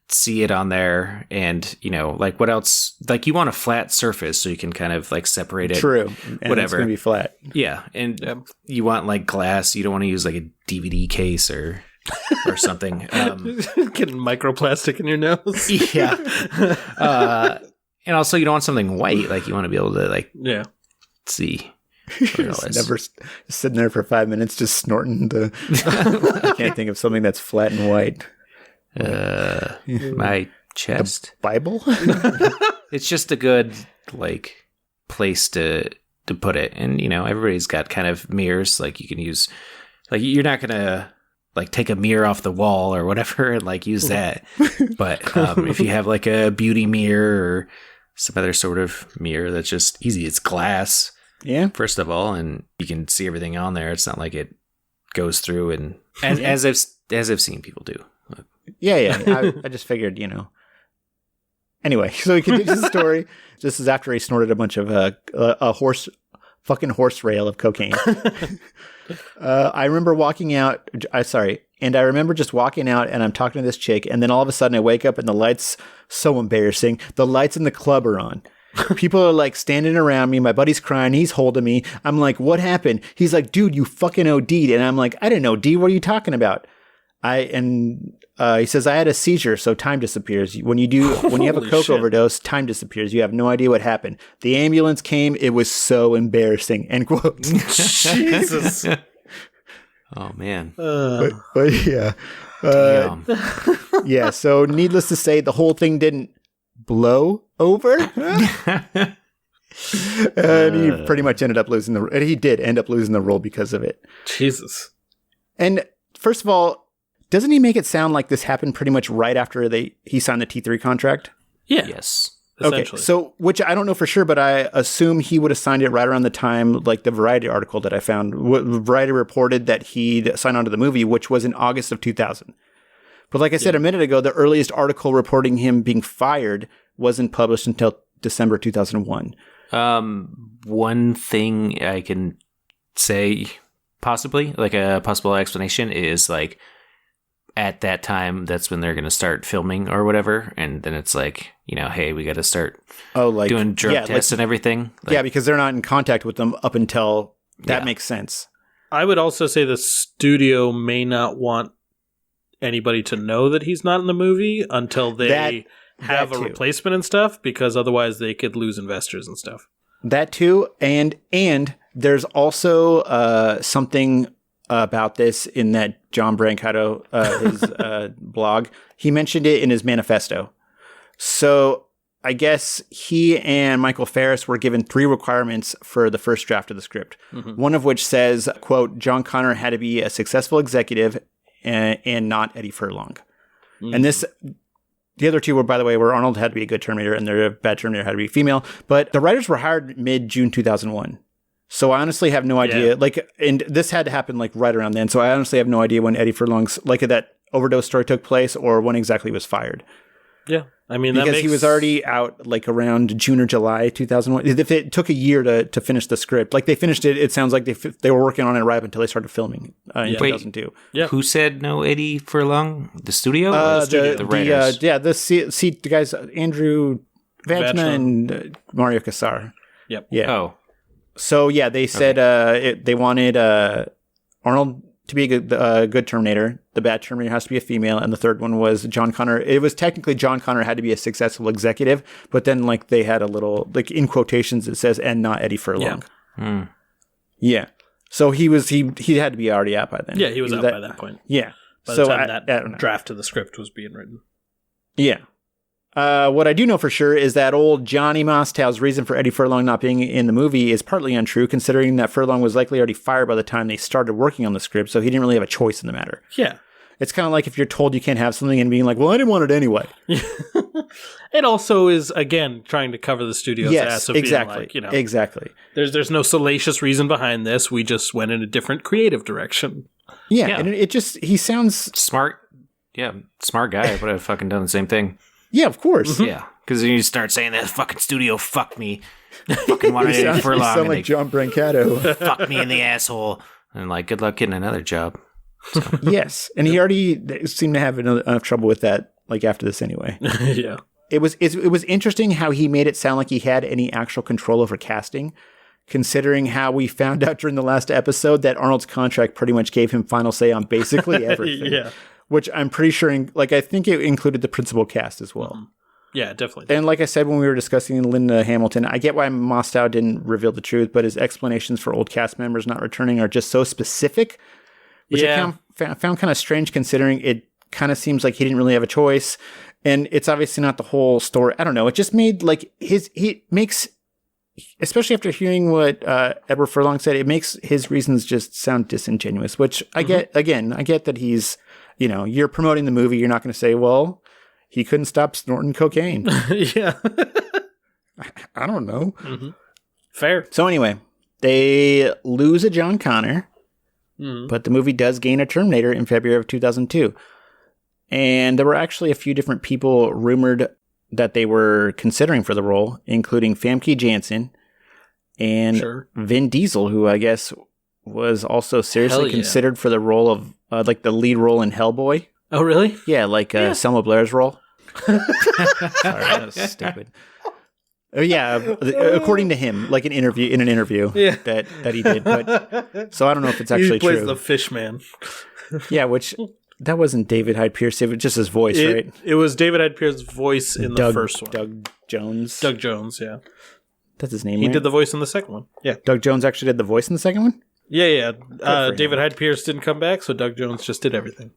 see it on there, and like what else? Like you want a flat surface so you can kind of like separate it. True, and whatever. It's gonna be flat. Yeah, and you want like glass. You don't want to use like a DVD case or something. Getting microplastic in your nose. Yeah, and also you don't want something white. Like you want to be able to like see. Never sitting there for 5 minutes just snorting the. I can't think of something that's flat and white. My chest. The Bible. It's just a good like place to put it, and everybody's got kind of mirrors. Like you can use, like you're not gonna like take a mirror off the wall or whatever and like use that. But if you have like a beauty mirror or some other sort of mirror that's just easy, it's glass. Yeah. First of all, and you can see everything on there. It's not like it goes through and as I've seen people do. Yeah. I just figured, Anyway, so he continues the story. This is after he snorted a bunch of a horse rail of cocaine. I remember walking out. And I remember just walking out, and I'm talking to this chick, and then all of a sudden I wake up, and the lights. So embarrassing. The lights in the club are on. People are like standing around me. My buddy's crying. He's holding me. I'm like, what happened? He's like, dude, you fucking OD'd. And I'm like, I didn't OD. What are you talking about? He says, I had a seizure, so time disappears. When you have a coke overdose, time disappears. You have no idea what happened. The ambulance came. It was so embarrassing. End quote. Jesus. Oh man. But yeah. Damn. Yeah. So needless to say, the whole thing didn't blow over. And he pretty much ended up losing he did end up losing the role because of it. Jesus. And first of all, doesn't he make it sound like this happened pretty much right after he signed the T3 contract? Yeah. Yes. Okay, so which I don't know for sure, but I assume he would have signed it right around the time, like the Variety article that I found. Variety reported that he'd signed on to the movie, which was in August of 2000. But like I said a minute ago, the earliest article reporting him being fired wasn't published until December 2001. One thing I can say, possibly, like a possible explanation is like, at that time, that's when they're going to start filming or whatever. And then it's like, hey, we got to start doing drug tests and everything. Yeah, because they're not in contact with them up until that makes sense. I would also say the studio may not want anybody to know that he's not in the movie until they have a replacement and stuff, because otherwise they could lose investors and stuff. That too. And there's also something about this in that John Brancato, his blog. He mentioned it in his manifesto. So I guess he and Michael Ferris were given 3 requirements for the first draft of the script. Mm-hmm. One of which says, quote, John Connor had to be a successful executive and not Eddie Furlong. Mm-hmm. And the other 2 were Arnold had to be a good Terminator and the bad Terminator had to be female. But the writers were hired mid-June 2001. So I honestly have no idea. And this had to happen right around then. So I honestly have no idea when Eddie Furlong's that overdose story took place or when exactly he was fired. Yeah, I mean because he was already out around June or July 2001. If it took a year to finish the script, they finished it. It sounds like they were working on it right up until they started filming in 2002. Yeah. Who said no Eddie Furlong? The studio? The writers? The guys Andrew Vajna and Mario Kassar. Yep. Yeah. Oh. So yeah, they said they wanted Arnold to be a good Terminator. The bad Terminator has to be a female, and the third one was John Connor. It was technically John Connor had to be a successful executive, but then they had a little in quotations it says and not Eddie Furlong. Yeah. Yeah. So he had to be already out by then. Yeah, he was out by that point. Yeah. By the time that draft of the script was being written. Yeah. What I do know for sure is that old Johnny Mostow's reason for Eddie Furlong not being in the movie is partly untrue, considering that Furlong was likely already fired by the time they started working on the script, so he didn't really have a choice in the matter. Yeah. It's kind of like if you're told you can't have something and being like, well, I didn't want it anyway. It also is, again, trying to cover the studio's ass of exactly. being Exactly. There's no salacious reason behind this. We just went in a different creative direction. Yeah. And he sounds... Smart. Yeah, smart guy. Would have fucking done the same thing. Yeah, of course. Mm-hmm. Yeah, because you start saying that fucking studio fucked me. Fucking wanted Eddie Furlong. You sound like John Brancato. Fuck me in the asshole. And like, good luck getting another job. So. Yes, and he already seemed to have enough trouble with that, like after this anyway. Yeah. It was interesting how he made it sound like he had any actual control over casting, considering how we found out during the last episode that Arnold's contract pretty much gave him final say on basically everything. Yeah. Which I'm pretty sure, I think it included the principal cast as well. Mm-hmm. Yeah, definitely. And like I said when we were discussing Linda Hamilton, I get why Mostow didn't reveal the truth, but his explanations for old cast members not returning are just so specific, which I found kind of strange considering it kind of seems like he didn't really have a choice. And it's obviously not the whole story. I don't know. It just made like he makes, especially after hearing what Edward Furlong said, it makes his reasons just sound disingenuous, which I get. Again, I get that he's, you're promoting the movie. You're not going to say, well, he couldn't stop snorting cocaine. Yeah. I don't know. Mm-hmm. Fair. So anyway, they lose a John Connor, but the movie does gain a Terminator in February of 2002. And there were actually a few different people rumored that they were considering for the role, including Famke Janssen and Vin Diesel, who I guess was also seriously considered for the role of, like the lead role in Hellboy. Oh, really? Yeah, like Selma Blair's role. Sorry, that was stupid. Oh yeah, according to him, like in an interview that he did. But so I don't know if it's actually true. He plays the fish man. Yeah, which that wasn't David Hyde Pierce. It was just his voice, right? It was David Hyde Pierce's voice in the first one. Doug Jones. Doug Jones, yeah. That's his name. He right? did the voice in the second one. Yeah. Doug Jones actually did the voice in the second one? Yeah. David Hyde Pierce didn't come back, so Doug Jones just did everything.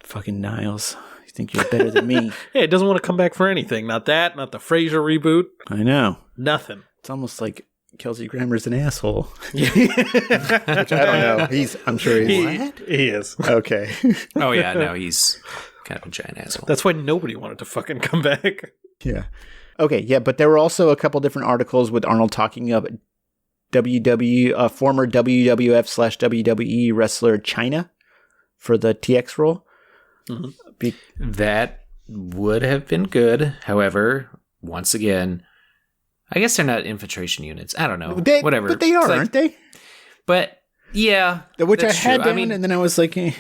Fucking Niles. You think you're better than me. Yeah, he doesn't want to come back for anything. Not that, not the Frasier reboot. I know. Nothing. It's almost like Kelsey Grammer's an asshole. Which I don't know. I'm sure he's... He is. Okay. Oh, yeah, no, he's kind of a giant asshole. That's why nobody wanted to fucking come back. Yeah. Okay, yeah, but there were also a couple different articles with Arnold talking of former WWF/WWE wrestler China for the TX role. Mm-hmm. That would have been good. However, once again, I guess they're not infiltration units. I don't know. Whatever. But they are, aren't they? But yeah. Which I had down, and then I was like, I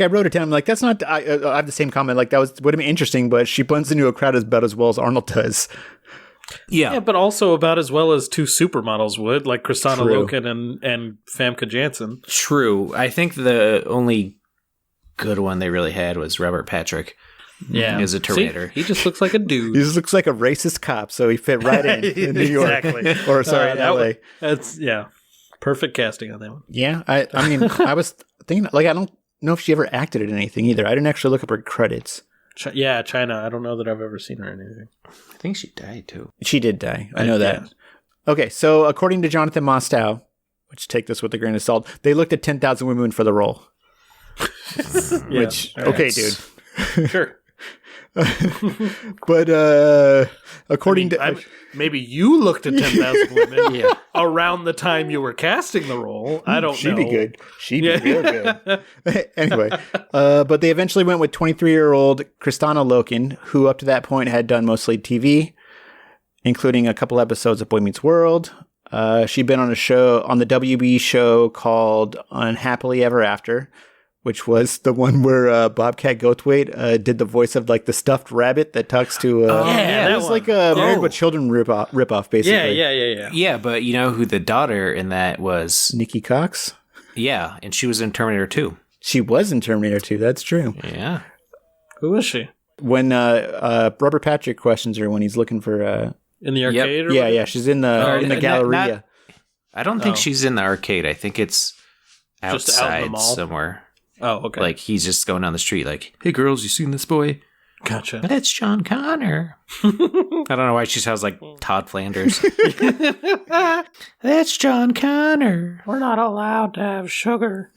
wrote it down. I'm like, that's not, I have the same comment. Like, would have been interesting, but she blends into a crowd about as well as Arnold does. Yeah. Yeah, but also about as well as two supermodels would, like Kristanna Loken and Famke Janssen. True. I think the only good one they really had was Robert Patrick. Yeah. As a Terminator. See, he just looks like a dude. He just looks like a racist cop, so he fit right in New York. Exactly. Or, sorry, in LA. That's, perfect casting on that one. Yeah. I mean, I was thinking, like, I don't know if she ever acted in anything either. I didn't actually look up her credits. China. I don't know that I've ever seen her in anything. I think she died, too. She did die. I know that. Yeah. Okay, so according to Jonathan Mostow, which take this with a grain of salt, they looked at 10,000 women for the role. Which, okay, dude. Sure. But according to... maybe you looked at 10,000 women around the time you were casting the role. I don't know. She'd be good. She'd be real good. Anyway, but they eventually went with 23-year-old Kristanna Loken, who up to that point had done mostly TV, including a couple episodes of Boy Meets World. She'd been on a show, on the WB show called Unhappily Ever After, which was the one where Bobcat Goldthwait did the voice of like the stuffed rabbit that talks to. It was like a Married with Children ripoff, basically. Yeah. Yeah, but you know who the daughter in that was? Nikki Cox. Yeah, and she was in Terminator 2. She was in Terminator 2. That's true. Yeah. Who was she? When Robert Patrick questions her when he's looking for in the arcade. Yep. Yeah. She's in the Galleria. I don't think she's in the arcade. I think it's outside somewhere. Oh, okay. Like, he's just going down the street like, hey, girls, you seen this boy? Gotcha. That's John Connor. I don't know why she sounds like Todd Flanders. That's John Connor. We're not allowed to have sugar.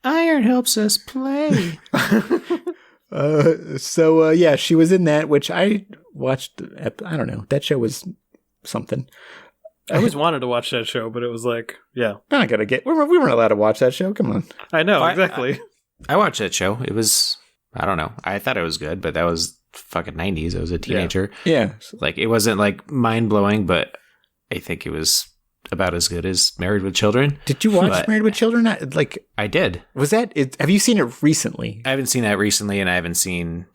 Iron helps us play. She was in that, which I watched. I don't know. That show was something. I always wanted to watch that show, but it was like, we weren't allowed to watch that show. Come on. I know, exactly. I watched that show. It was, I don't know. I thought it was good, but that was fucking 90s. I was a teenager. Yeah. Like, it wasn't like mind blowing, but I think it was about as good as Married with Children. Did you watch But Married with Children? Like, I did. was that it? Have you seen it recently? I haven't seen that recently, and I haven't seen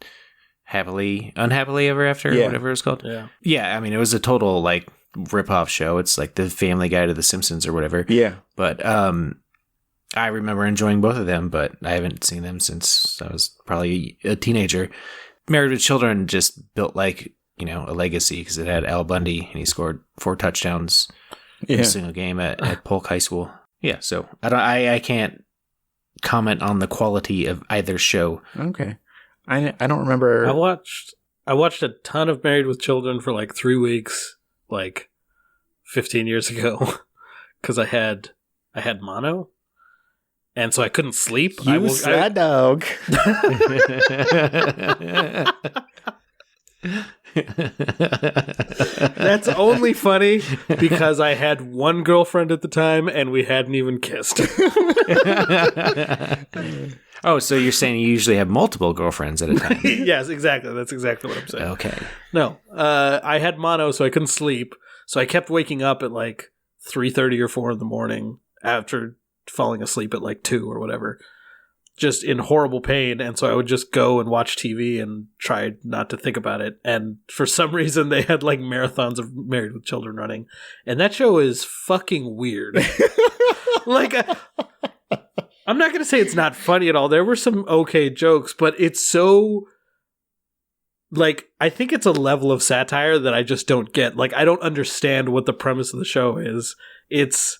Happily Unhappily Ever After, Yeah. whatever it's called. Yeah. Yeah, I mean, it was a total like rip-off show. It's like the Family Guy to The Simpsons or whatever. Yeah. But I remember enjoying both of them, but I haven't seen them since I was probably a teenager. Married with Children just built like, you know, a legacy because it had Al Bundy and he scored 4 touchdowns in a single game at Polk High School. Yeah, so I can't comment on the quality of either show. Okay. I don't remember. I watched a ton of Married with Children for like 3 weeks, like 15 years ago, because I had mono, and so I couldn't sleep. You sad dog. That's only funny because I had one girlfriend at the time and we hadn't even kissed. Oh, so you're saying you usually have multiple girlfriends at a time? Yes, exactly. That's exactly what I'm saying. Okay. No, I had mono, so I couldn't sleep. So I kept waking up at like 3:30 or 4 in the morning after falling asleep at like 2 or whatever, just in horrible pain. And so I would just go and watch TV and try not to think about it. And for some reason, they had like marathons of Married with Children running. And that show is fucking weird. Like, I'm not going to say it's not funny at all. There were some okay jokes, but it's so, like, I think it's a level of satire that I just don't get. Like, I don't understand what the premise of the show is. It's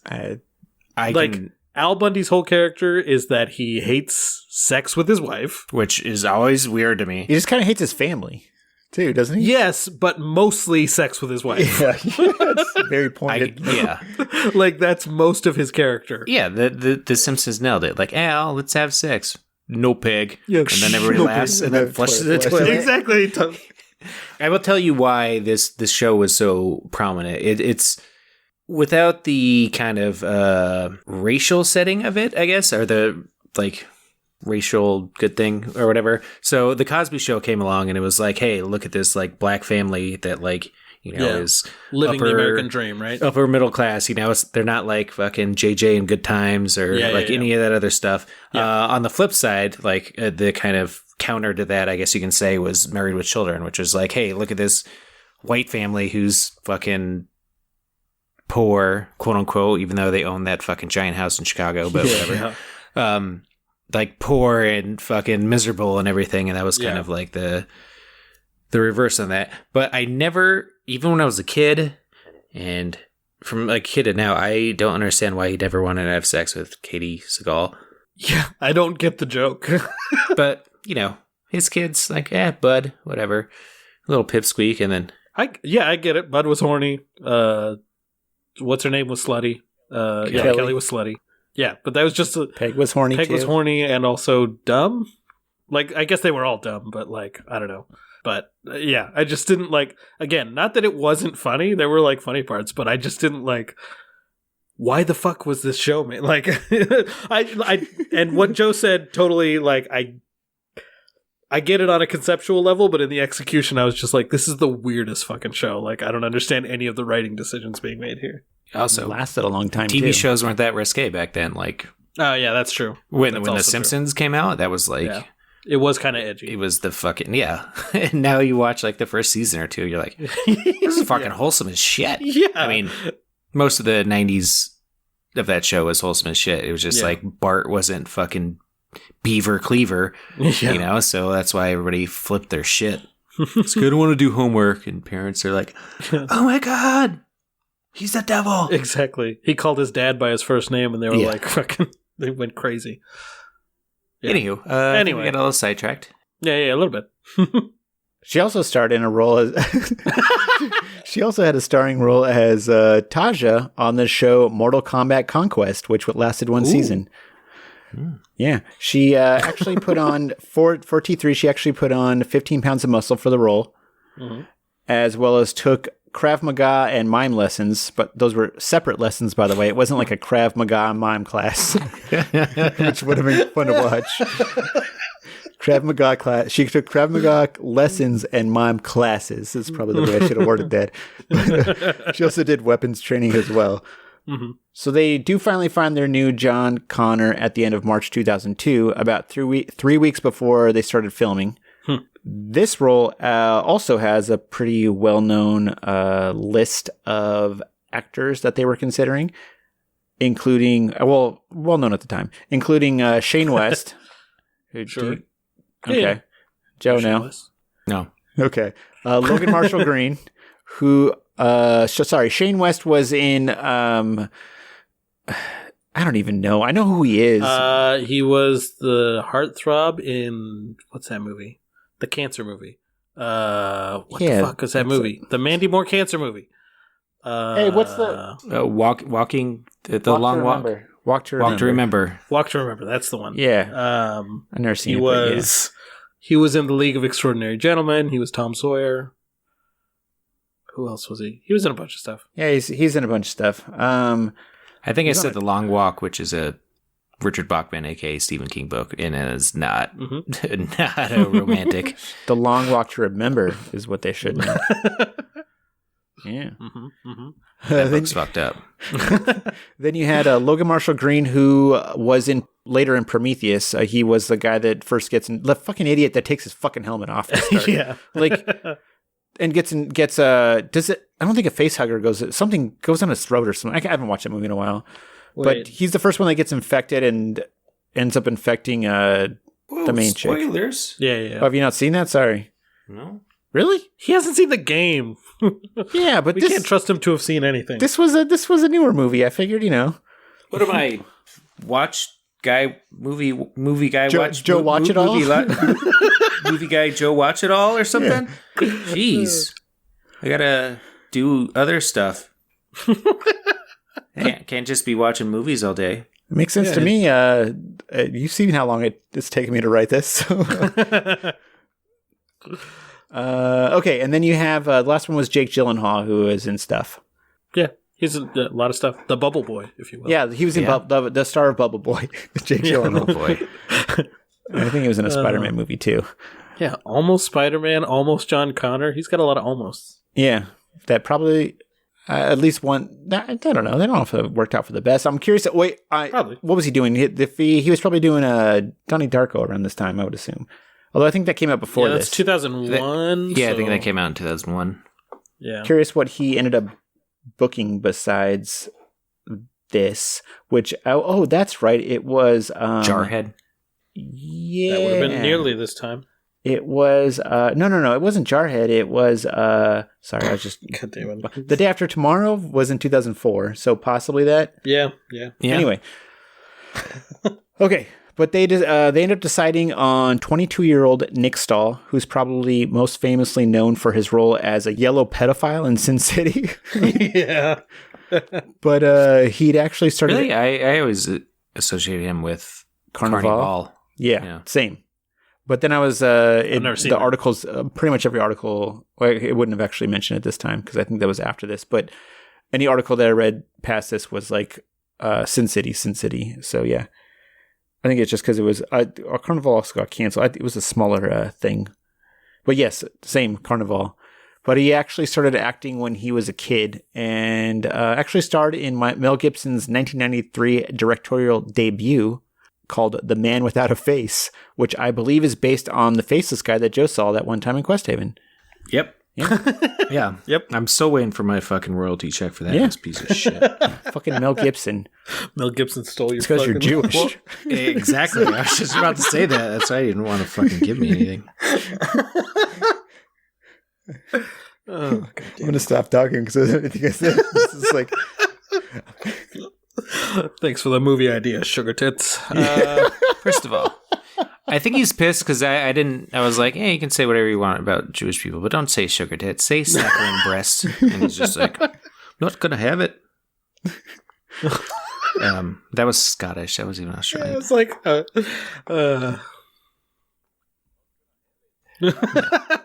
Al Bundy's whole character is that he hates sex with his wife. Which is always weird to me. He just kind of hates his family, too, doesn't he? Yes, but mostly sex with his wife. Yeah, that's very pointed. Yeah. Like, that's most of his character. Yeah, the Simpsons nailed it. Like, Al, let's have sex. No pig. Yeah. And then everybody No laughs pig. and then flushes the Flushes. toilet. Exactly. I will tell you why this show was so prominent. It's without the kind of racial setting of it, I guess, or the like racial good thing or whatever. So the Cosby Show came along and it was like, hey, look at this like black family that like, you know, is living the American dream, right? upper middle class. You know, they're not like fucking JJ and Good Times or any of that other stuff. Yeah. On the flip side, like the kind of counter to that, I guess you can say, was Married with Children, which was like, hey, look at this white family who's fucking poor, quote unquote, even though they own that fucking giant house in Chicago, but whatever. Yeah. Like poor and fucking miserable and everything. And that was kind of like the reverse on that. But I never, even when I was a kid and from a kid to now, I don't understand why he never wanted to have sex with Katie Seagal. Yeah, I don't get the joke. But, you know, his kids, like, bud, whatever. A little pipsqueak, and then... I get it. Bud was horny. What's her name was slutty. Kelly was slutty. Yeah, but that was just... Peg was horny, Peg too. was horny and also dumb. Like, I guess they were all dumb, but, like, I don't know. But, yeah, I just didn't, like... Again, not that it wasn't funny. There were, like, funny parts, but I just didn't, like... Why the fuck was this show made? Like, I and what Joe said, totally, like, I get it on a conceptual level, but in the execution, I was just like, this is the weirdest fucking show. Like, I don't understand any of the writing decisions being made here. Also, it lasted a long time, TV too. shows weren't that risque back then. Like, oh, yeah, that's true. When That's The also Simpsons came out, that was like... Yeah. It was kind of edgy. It was the fucking... Yeah. And now you watch, like, the first season or two, you're like, this is fucking wholesome as shit. Yeah. I mean... Most of the 90s of that show was wholesome as shit. It was just like Bart wasn't fucking Beaver Cleaver, you know? So that's why everybody flipped their shit. It's good. I want to do homework. And parents are like, oh my God, he's the devil. Exactly. He called his dad by his first name and they were like, fucking, they went crazy. Yeah. Anywho, anyway. We got a little sidetracked. Yeah, a little bit. She also starred in a role as... She also had a starring role as Taja on the show Mortal Kombat Conquest, which lasted one season. Yeah. She actually put on, for T3, she actually put on 15 pounds of muscle for the role, as well as took Krav Maga and mime lessons, but those were separate lessons, by the way. It wasn't like a Krav Maga mime class, which would have been fun to watch. Krav Maga class. She took Krav Maga lessons and mime classes. Is probably the way I should have worded that. But, she also did weapons training as well. Mm-hmm. So they do finally find their new John Connor at the end of March 2002, about 3 weeks before they started filming. This role also has a pretty well-known list of actors that they were considering, including, well-known at the time, including Shane West. Sure. Okay. Yeah. Joe now? No. Okay. Logan Marshall Green, who, Shane West was in, I don't even know. I know who he is. He was the heartthrob in, what's that movie? The cancer movie. What the fuck is that movie? The Mandy Moore cancer movie. Hey, what's the... walking, the long walk. Walk to Remember. Walk to Remember. That's the one. Yeah. I've never seen it. He was in The League of Extraordinary Gentlemen. He was Tom Sawyer. Who else was he? He was in a bunch of stuff. Yeah, he's in a bunch of stuff. I think I said The Long Walk, which is a Richard Bachman, aka Stephen King book, and it is not not a romantic. The Long Walk to Remember is what they should know. Yeah. That book's fucked up. Then you had Logan Marshall Green, who was later in Prometheus. He was the guy that first gets in, the fucking idiot that takes his fucking helmet off. Yeah. And does it? I don't think a face hugger something goes on his throat or something. I haven't watched that movie in a while. But he's the first one that gets infected and ends up infecting the main chick. Spoilers. Yeah. Oh, have you not seen that? Sorry. No. Really? He hasn't seen the game. Yeah, but we can't trust him to have seen anything. This was a newer movie. I figured, What am I? Movie guy watch Joe watch it all? Movie guy Joe watch it all or something? Yeah. Jeez. I gotta do other stuff. Can't just be watching movies all day. It makes sense to me. You've seen how long it's taken me to write this. So. Okay, and then you have the last one was Jake Gyllenhaal, who is in stuff. Yeah, he's in a lot of stuff. The Bubble Boy, if you will. Yeah, he was in the star of Bubble Boy, Jake Gyllenhaal. Boy. I think he was in a Spider-Man movie too. Yeah, almost Spider-Man, almost John Connor. He's got a lot of almosts. Yeah, that probably at least one. I don't know. They don't know if it worked out for the best. I'm curious. Probably. What was he doing? He was probably doing Donnie Darko around this time, I would assume. Although I think that came out before this. That's 2001. I think that came out in 2001. Yeah. Curious what he ended up booking besides this, which, that's right. It was... Jarhead. Yeah. That would have been nearly this time. It was... No. It wasn't Jarhead. It was... sorry, I was just... God damn it. The Day After Tomorrow was in 2004, so possibly that. Yeah. Anyway. Okay. But they ended up deciding on 22-year-old Nick Stahl, who's probably most famously known for his role as a yellow pedophile in Sin City. Yeah. But he'd actually started... Really? I always associated him with Carnival. Yeah, same. But then I was in the articles, pretty much every article, it wouldn't have actually mentioned it this time because I think that was after this. But any article that I read past this was like Sin City. So yeah. I think it's just because it was Carnival also got canceled. It was a smaller thing, but yes, same Carnival. But he actually started acting when he was a kid, and actually starred in Mel Gibson's 1993 directorial debut called "The Man Without a Face," which I believe is based on the faceless guy that Joe saw that one time in Quest Haven. Yep. Yeah. Yep. I'm still waiting for my fucking royalty check for that piece of shit. Fucking Mel Gibson. Mel Gibson stole your because you're Jewish. Well, exactly. I was just about to say that. That's why he didn't want to fucking give me anything. I'm going to stop talking because everything I said is like... Thanks for the movie idea, Sugar Tits. First of all, I think he's pissed because I was like, hey, you can say whatever you want about Jewish people, but don't say sugar tits. Say saccharine breast. And he's just like, not going to have it. That was Scottish. That was even Australian. Yeah, it's like,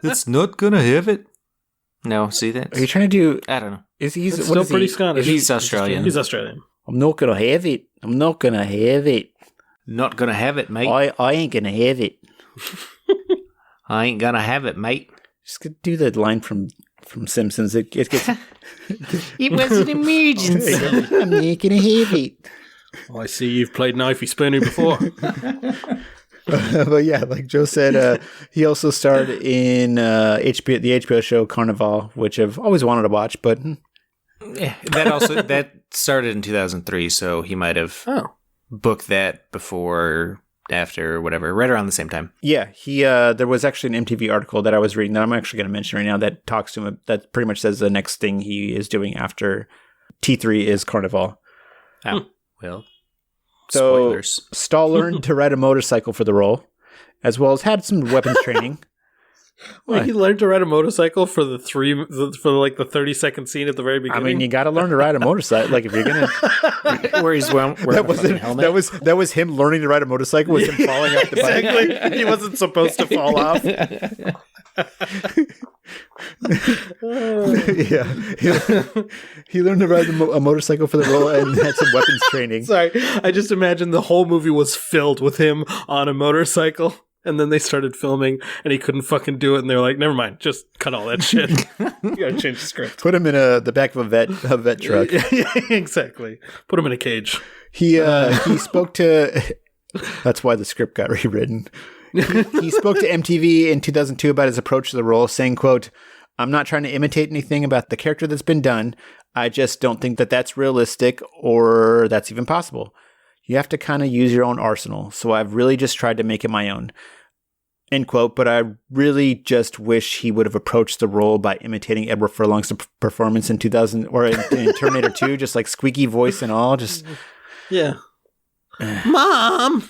it's not going to have it. No, see that? Are you trying to do... I don't know. He's still pretty Scottish. He's Australian. He's Australian. I'm not going to have it. I'm not going to have it. Not going to have it, mate. I ain't going to have it. I ain't going to have it, mate. Just do the line from From Simpsons, it gets... It was an emergency. I'm making a heavy. Oh, I see you've played Knifey Spoony before. But yeah, like Joe said, he also starred in the HBO show Carnival, which I've always wanted to watch, but... Yeah, that started in 2003, so he might have booked that before, after, whatever, right around the same time. Yeah, there was actually an MTV article that I was reading that I'm actually going to mention right now that talks to him, that pretty much says the next thing he is doing after T3 is Carnival. Oh, well, so spoilers. Stahl learned to ride a motorcycle for the role, as well as had some weapons training. Wait, he learned to ride a motorcycle for the 30-second scene at the very beginning. I mean, you got to learn to ride a motorcycle. Like if you're gonna, Where he's wearing a fucking helmet. That was him learning to ride a motorcycle. Was him falling off the bike. Exactly. He wasn't supposed to fall off. Yeah, he learned to ride a motorcycle for the role and had some weapons training. Sorry, I just imagine the whole movie was filled with him on a motorcycle. And then they started filming, and he couldn't fucking do it. And they were like, "Never mind, just cut all that shit. You gotta change the script. Put him in the back of a vet truck." Yeah, exactly. Put him in a cage." He spoke to. That's why the script got rewritten. He spoke to MTV in 2002 about his approach to the role, saying, "quote I'm not trying to imitate anything about the character that's been done. I just don't think that that's realistic or that's even possible. You have to kind of use your own arsenal. So I've really just tried to make it my own." End quote. But I really just wish he would have approached the role by imitating Edward Furlong's performance in 2000 or in Terminator 2, just like squeaky voice and all. Just yeah, Mom.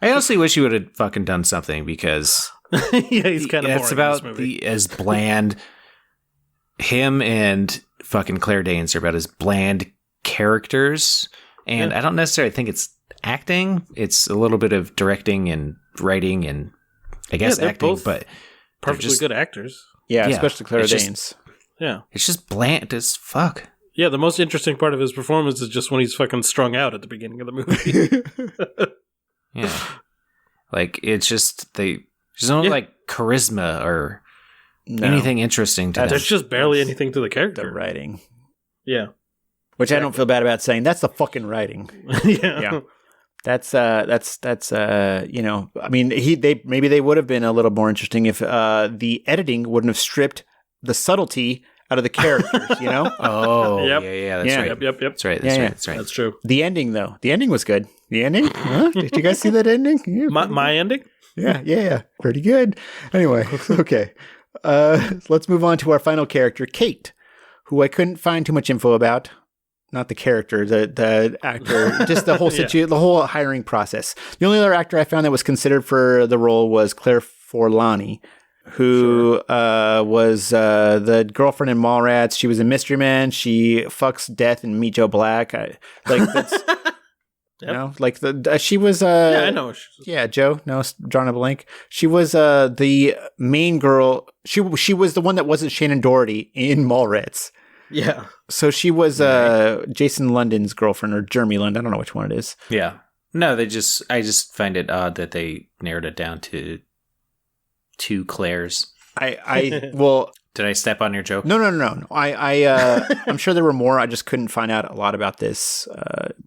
I honestly wish he would have fucking done something because yeah, he's kind of boring. It's about in this movie. as bland. Him and fucking Claire Danes are about as bland characters, and I don't necessarily think it's acting. It's a little bit of directing and writing and I guess acting, both but perfectly good actors. yeah, especially Claire Danes. It's just bland as fuck. Yeah, the most interesting part of his performance is just when he's fucking strung out at the beginning of the movie. Yeah, like it's just there's no like charisma or anything interesting to them. There's just barely anything to the character. The writing. Yeah. Which I don't feel bad about saying. That's the fucking writing. Yeah. That's you know, I mean, maybe they would have been a little more interesting if the editing wouldn't have stripped the subtlety out of the characters, you know? Oh, Yep. yeah, that's right. Yep. That's right. That's right. That's true. The ending, though. The ending was good. The ending? Huh? Did you guys see that ending? Yeah, My ending? Yeah. Pretty good. Anyway, okay. Let's move on to our final character, Kate, who I couldn't find too much info about. Not the character, the actor, just the whole situation, the whole hiring process. The only other actor I found that was considered for the role was Claire Forlani, who was the girlfriend in Mallrats. She was in Mystery Man. She fucks Death and Meet Joe Black. That's you know, like she was. I know. Yeah, Joe. No, drawing a blank. She was the main girl. She was the one that wasn't Shannon Doherty in Mallrats. Yeah. So she was Jason London's girlfriend, or Jeremy London. I don't know which one it is. Yeah. No, I just find it odd that they narrowed it down to two Claires. Well, did I step on your joke? No. I'm sure there were more. I just couldn't find out a lot about this.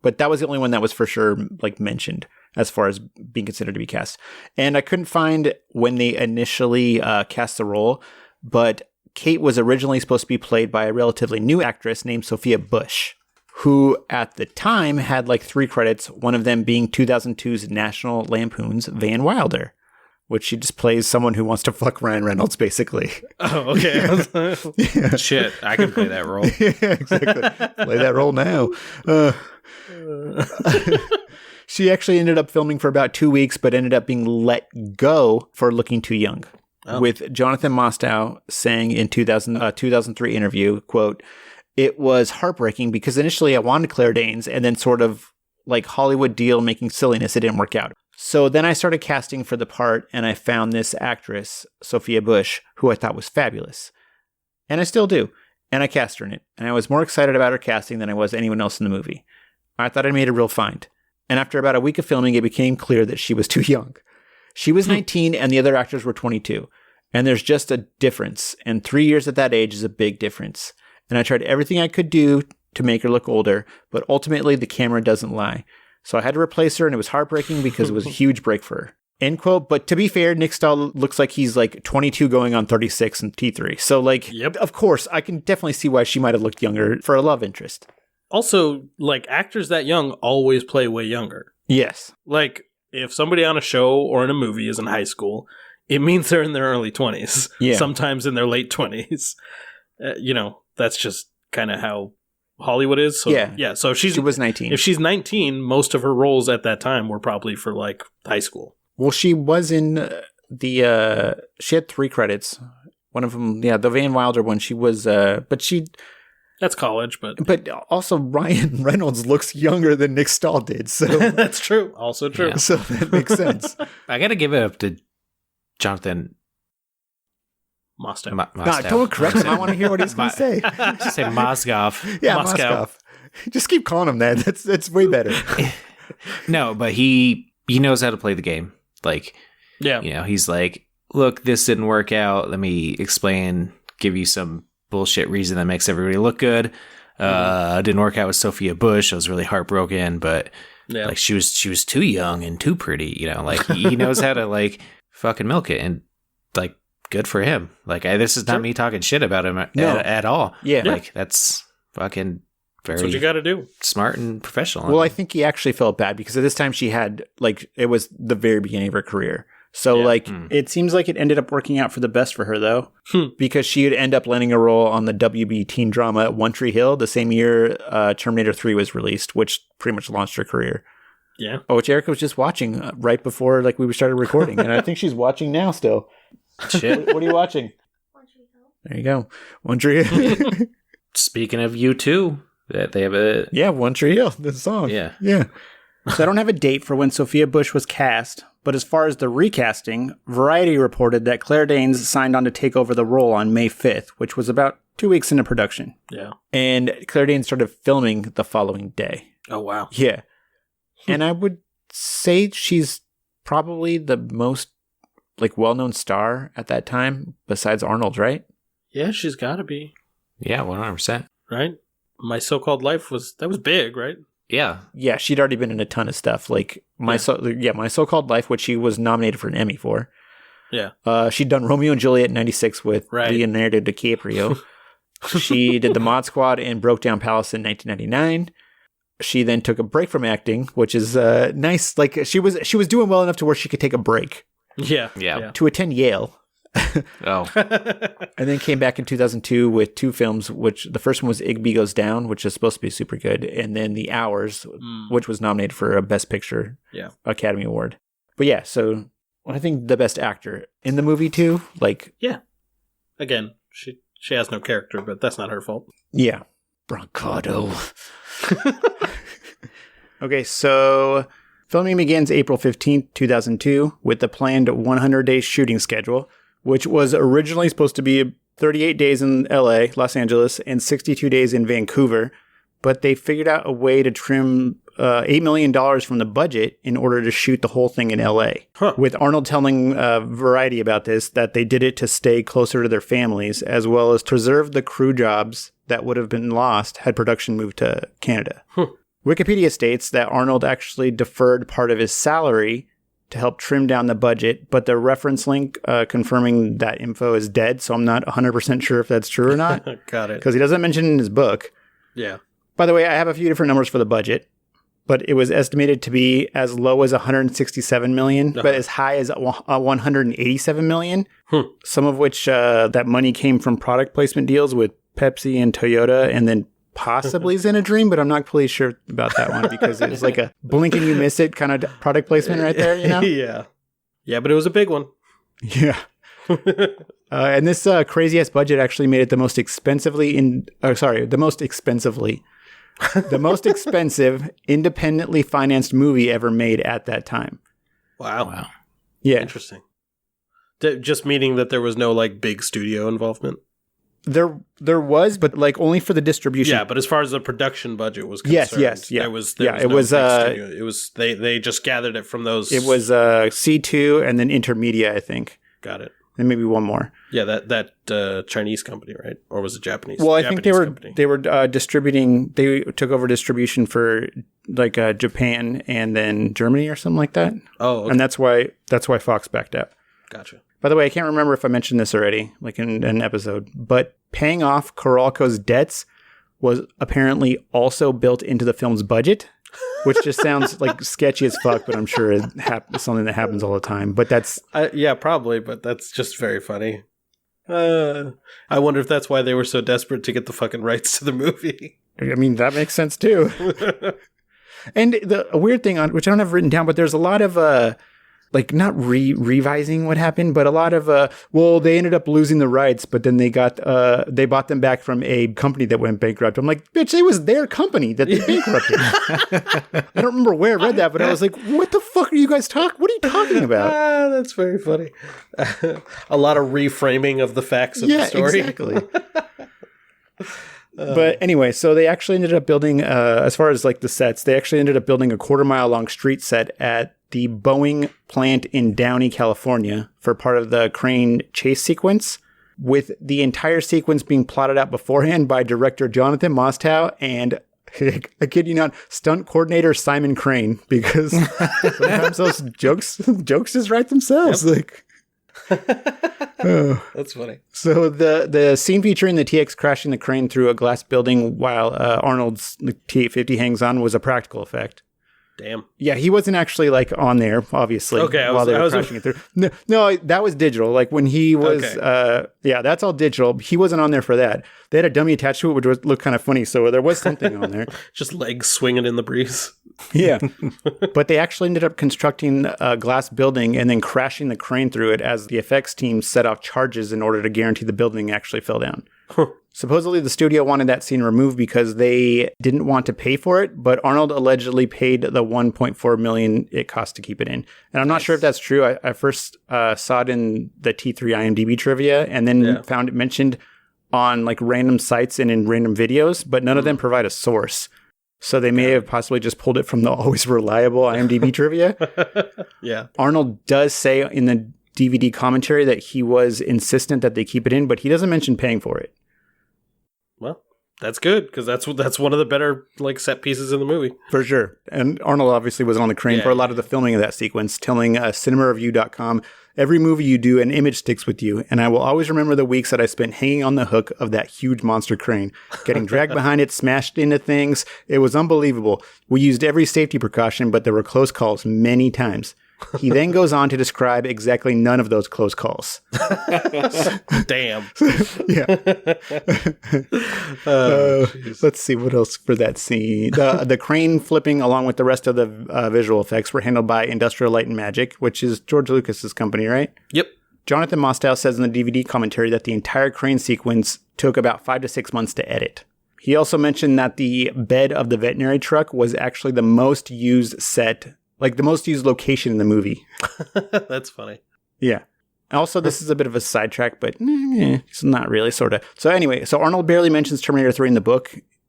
But that was the only one that was for sure like mentioned as far as being considered to be cast. And I couldn't find when they initially cast the role, but Kate was originally supposed to be played by a relatively new actress named Sophia Bush, who at the time had like 3 credits, one of them being 2002's National Lampoon's Van Wilder, which she just plays someone who wants to fuck Ryan Reynolds, basically. Oh, okay. Yeah. Shit, I can play that role. Yeah, exactly. Play that role now. She actually ended up filming for about 2 weeks, but ended up being let go for looking too young. Oh. With Jonathan Mostow saying in 2003 interview, quote, "It was heartbreaking because initially I wanted Claire Danes and then sort of like Hollywood deal making silliness, it didn't work out. So then I started casting for the part and I found this actress, Sophia Bush, who I thought was fabulous. And I still do. And I cast her in it. And I was more excited about her casting than I was anyone else in the movie. I thought I made a real find. And after about a week of filming, it became clear that she was too young. She was 19 and the other actors were 22. And there's just a difference. And 3 years at that age is a big difference. And I tried everything I could do to make her look older, but ultimately the camera doesn't lie. So I had to replace her, and it was heartbreaking because it was a huge break for her. End quote. But to be fair, Nick Stahl looks like he's like 22 going on 36 in T3. So like, Of course, I can definitely see why she might have looked younger for a love interest. Also, like, actors that young always play way younger. Yes. Like, if somebody on a show or in a movie is in high school, it means they're in their early 20s. Yeah. Sometimes in their late 20s. That's just kind of how Hollywood is. So, yeah. So she was 19. If she's 19, most of her roles at that time were probably for, like, high school. Well, she was in she had 3 credits. One of them, the Van Wilder one, she was, That's college, but also Ryan Reynolds looks younger than Nick Stahl did. So that's true. Also true. Yeah. So that makes sense. I got to give it up to Jonathan Mostow. No, don't correct him. I want to hear what he's going to say. Just say Moscow. Yeah, Moscow. Just keep calling him that. That's way better. No, but he knows how to play the game. Like, he's like, look, this didn't work out. Let me explain, give you some bullshit reason that makes everybody look good. Didn't work out with Sophia Bush. I was really heartbroken, but like she was too young and too pretty, like he knows how to like fucking milk it, and like good for him. Like this is not me talking shit about him at all. Yeah. Like that's fucking very That's what you got to do. Smart and professional. Well, I think he actually felt bad because at this time she had like it was the very beginning of her career. So, it seems like it ended up working out for the best for her, though, because she would end up landing a role on the WB teen drama One Tree Hill the same year Terminator 3 was released, which pretty much launched her career. Yeah. Oh, which Erica was just watching right before we started recording, and I think she's watching now still. Shit. What are you watching? One Tree Hill. There you go. One Tree Hill. Speaking of U2, that they have a... Yeah, One Tree Hill, the song. Yeah. So I don't have a date for when Sophia Bush was cast, but as far as the recasting, Variety reported that Claire Danes signed on to take over the role on May 5th, which was about 2 weeks into production. Yeah. And Claire Danes started filming the following day. Oh, wow. Yeah. And I would say she's probably the most well-known star at that time, besides Arnold, right? Yeah, she's got to be. Yeah, 100%. Right? My So-Called Life was big, right? Yeah. Yeah, she'd already been in a ton of stuff. Like My So-Called Life, which she was nominated for an Emmy for. Yeah. She'd done Romeo and Juliet in 96 with Leonardo DiCaprio. She did The Mod Squad and Broke Down Palace in 1999. She then took a break from acting, which is nice. Like she was doing well enough to where she could take a break. Yeah. To attend Yale. Oh. And then came back in 2002 with 2 films, which the first one was Igby Goes Down, which is supposed to be super good, and then The Hours, which was nominated for a Best Picture Academy Award. But yeah, so I think the best actor in the movie too, yeah. Again, she has no character, but that's not her fault. Yeah. Brancato. Okay, so filming begins April 15th, 2002, with the planned 100-day shooting schedule, which was originally supposed to be 38 days in LA, Los Angeles, and 62 days in Vancouver, but they figured out a way to trim $8 million from the budget in order to shoot the whole thing in LA. Huh. With Arnold telling Variety about this, that they did it to stay closer to their families, as well as preserve the crew jobs that would have been lost had production moved to Canada. Huh. Wikipedia states that Arnold actually deferred part of his salary to help trim down the budget, but the reference link confirming that info is dead, so I'm not 100% sure if that's true or not. Got it. Because he doesn't mention it in his book. Yeah. By the way, I have a few different numbers for the budget, but it was estimated to be as low as $167 million, but as high as $187 million, some of which that money came from product placement deals with Pepsi and Toyota, and then possibly Xenadream, but I'm not completely sure about that one because it's like a blink and you miss it kind of product placement right there, you know? Yeah, but it was a big one. Yeah. And this crazy ass budget actually made it the most expensive independently financed movie ever made at that time. Wow. Yeah. Interesting. Just meaning that there was no big studio involvement. There was, but only for the distribution. Yeah, but as far as the production budget was concerned, yes, there was no big studio. It was they just gathered it from those. It was C2 and then Intermedia, I think. Got it. and maybe one more. Yeah, that Chinese company, right? Or was it Japanese? Well, I Japanese think company. they were distributing. They took over distribution for like Japan and then Germany or something like that. Oh, okay. And that's why Fox backed out. Gotcha. By the way, I can't remember if I mentioned this already, like in an episode, but paying off Coralco's debts was apparently also built into the film's budget, which just sounds like sketchy as fuck, but I'm sure it's something that happens all the time. But that's... yeah, probably, but that's just very funny. I wonder if that's why they were so desperate to get the fucking rights to the movie. I mean, that makes sense too. And a weird thing, which I don't have written down, but there's a lot of... like not revising what happened, but a lot of they ended up losing the rights, but then they bought them back from a company that went bankrupt. I'm like, bitch, it was their company that they bankrupted. I don't remember where I read that, but I was like, what the fuck are you guys talking? What are you talking about? That's very funny. A lot of reframing of the facts of the story. Exactly. But anyway, so they actually ended up building, as far as like the sets, they actually ended up building a quarter-mile long street set at the Boeing plant in Downey, California, for part of the crane chase sequence, with the entire sequence being plotted out beforehand by director Jonathan Mostow and, I kid you not, stunt coordinator Simon Crane, because sometimes those jokes just write themselves. Yep. That's funny. So the scene featuring the TX crashing the crane through a glass building while Arnold's T-850 hangs on was a practical effect. Damn. Yeah, he wasn't actually like on there, obviously. Okay, while they were crashing it through. No, that was digital. Like when he was, that's all digital. He wasn't on there for that. They had a dummy attached to it, which looked kind of funny. So there was something on there. Just legs swinging in the breeze. Yeah, but they actually ended up constructing a glass building and then crashing the crane through it as the effects team set off charges in order to guarantee the building actually fell down. Huh. Supposedly, the studio wanted that scene removed because they didn't want to pay for it, but Arnold allegedly paid the $1.4 million it cost to keep it in. And I'm not sure if that's true. I first saw it in the T3 IMDb trivia and then found it mentioned on like random sites and in random videos, but none of them provide a source. So they may have possibly just pulled it from the always reliable IMDb trivia. Yeah. Arnold does say in the DVD commentary that he was insistent that they keep it in, but he doesn't mention paying for it. Well, that's good, because that's one of the better like set pieces in the movie. For sure. And Arnold obviously was on the crane for a lot of the filming of that sequence, telling CinemaReview.com, every movie you do, an image sticks with you, and I will always remember the weeks that I spent hanging on the hook of that huge monster crane, getting dragged behind it, smashed into things. It was unbelievable. We used every safety precaution, but there were close calls many times. He then goes on to describe exactly none of those close calls. Damn. Yeah. Let's see what else for that scene. The crane flipping along with the rest of the visual effects were handled by Industrial Light and Magic, which is George Lucas's company, right? Yep. Jonathan Mostow says in the DVD commentary that the entire crane sequence took about 5 to 6 months to edit. He also mentioned that the bed of the veterinary truck was actually the most used set, like the most used location in the movie. That's funny. Yeah. Also, this is a bit of a sidetrack, but it's not really, sort of. So anyway, so Arnold barely mentions Terminator 3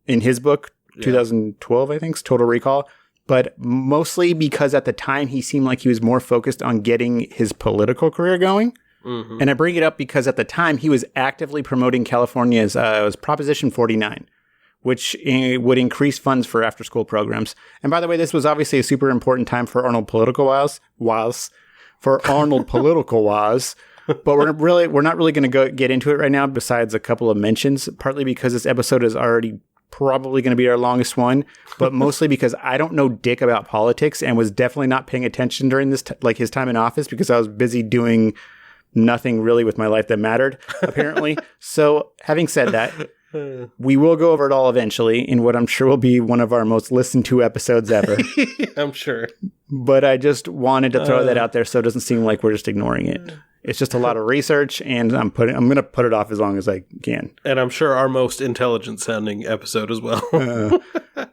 in his book, 2012, I think, Total Recall. But mostly because at the time he seemed like he was more focused on getting his political career going. Mm-hmm. And I bring it up because at the time he was actively promoting California's Proposition 49. Which would increase funds for after-school programs. And by the way, this was obviously a super important time for Arnold political-wise. But we're not really going to get into it right now, besides a couple of mentions, partly because this episode is already probably going to be our longest one, but mostly because I don't know dick about politics and was definitely not paying attention during this, his time in office, because I was busy doing nothing really with my life that mattered, apparently. So having said that, we will go over it all eventually in what I'm sure will be one of our most listened to episodes ever. I'm sure. But I just wanted to throw that out there so it doesn't seem like we're just ignoring it. It's just a lot of research, and I'm going to put it off as long as I can. And I'm sure our most intelligent sounding episode as well.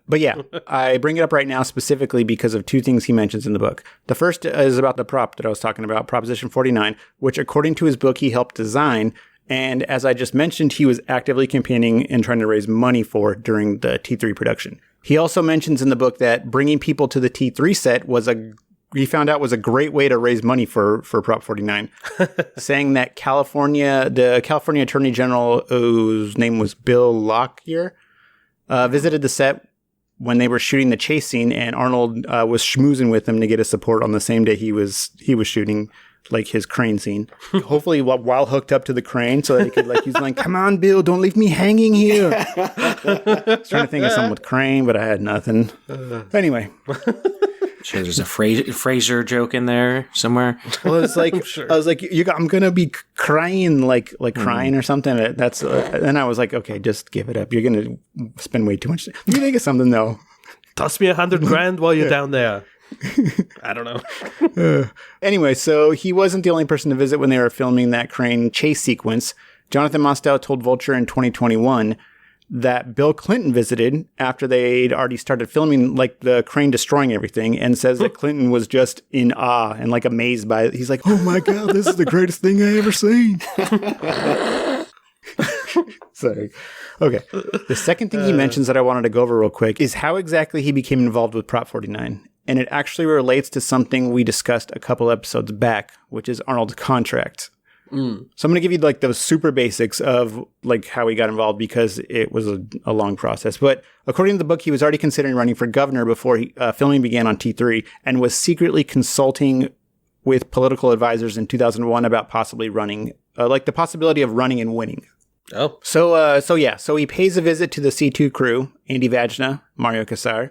But yeah, I bring it up right now specifically because of two things he mentions in the book. The first is about the prop that I was talking about, Proposition 49, which according to his book, he helped design. And as I just mentioned, he was actively campaigning and trying to raise money for during the T3 production. He also mentions in the book that bringing people to the T3 set was a he found out was a great way to raise money for Prop 49, saying that the California Attorney General, whose name was Bill Lockyer, visited the set when they were shooting the chase scene, and Arnold was schmoozing with him to get his support on the same day he was shooting like his crane scene. Hopefully while hooked up to the crane so that he could he's like, come on, Bill, don't leave me hanging here. I was trying to think of something with crane, but I had nothing. Anyway. Sure, there's a Frasier joke in there somewhere. Well, it's like, sure. I was like, I'm going to be crying, like crying or something. That's, and I was like, okay, just give it up. You're going to spend way too much. You think of something though. Toss me $100,000 while you're down there. I don't know. Anyway, so he wasn't the only person to visit when they were filming that crane chase sequence. Jonathan Mostow told Vulture in 2021 that Bill Clinton visited after they'd already started filming like the crane destroying everything, and says that Clinton was just in awe and like amazed by it. He's like, oh my God, this is the greatest thing I ever seen. Sorry. Okay. The second thing he mentions that I wanted to go over real quick is how exactly he became involved with Prop 49. And it actually relates to something we discussed a couple episodes back, which is Arnold's contract. So I'm going to give you like those super basics of like how he got involved, because it was a long process. But according to the book, he was already considering running for governor before filming began on T3, and was secretly consulting with political advisors in 2001 about possibly running, like the possibility of running and winning. Oh. So he pays a visit to the C2 crew, Andy Vajna, Mario Kassar,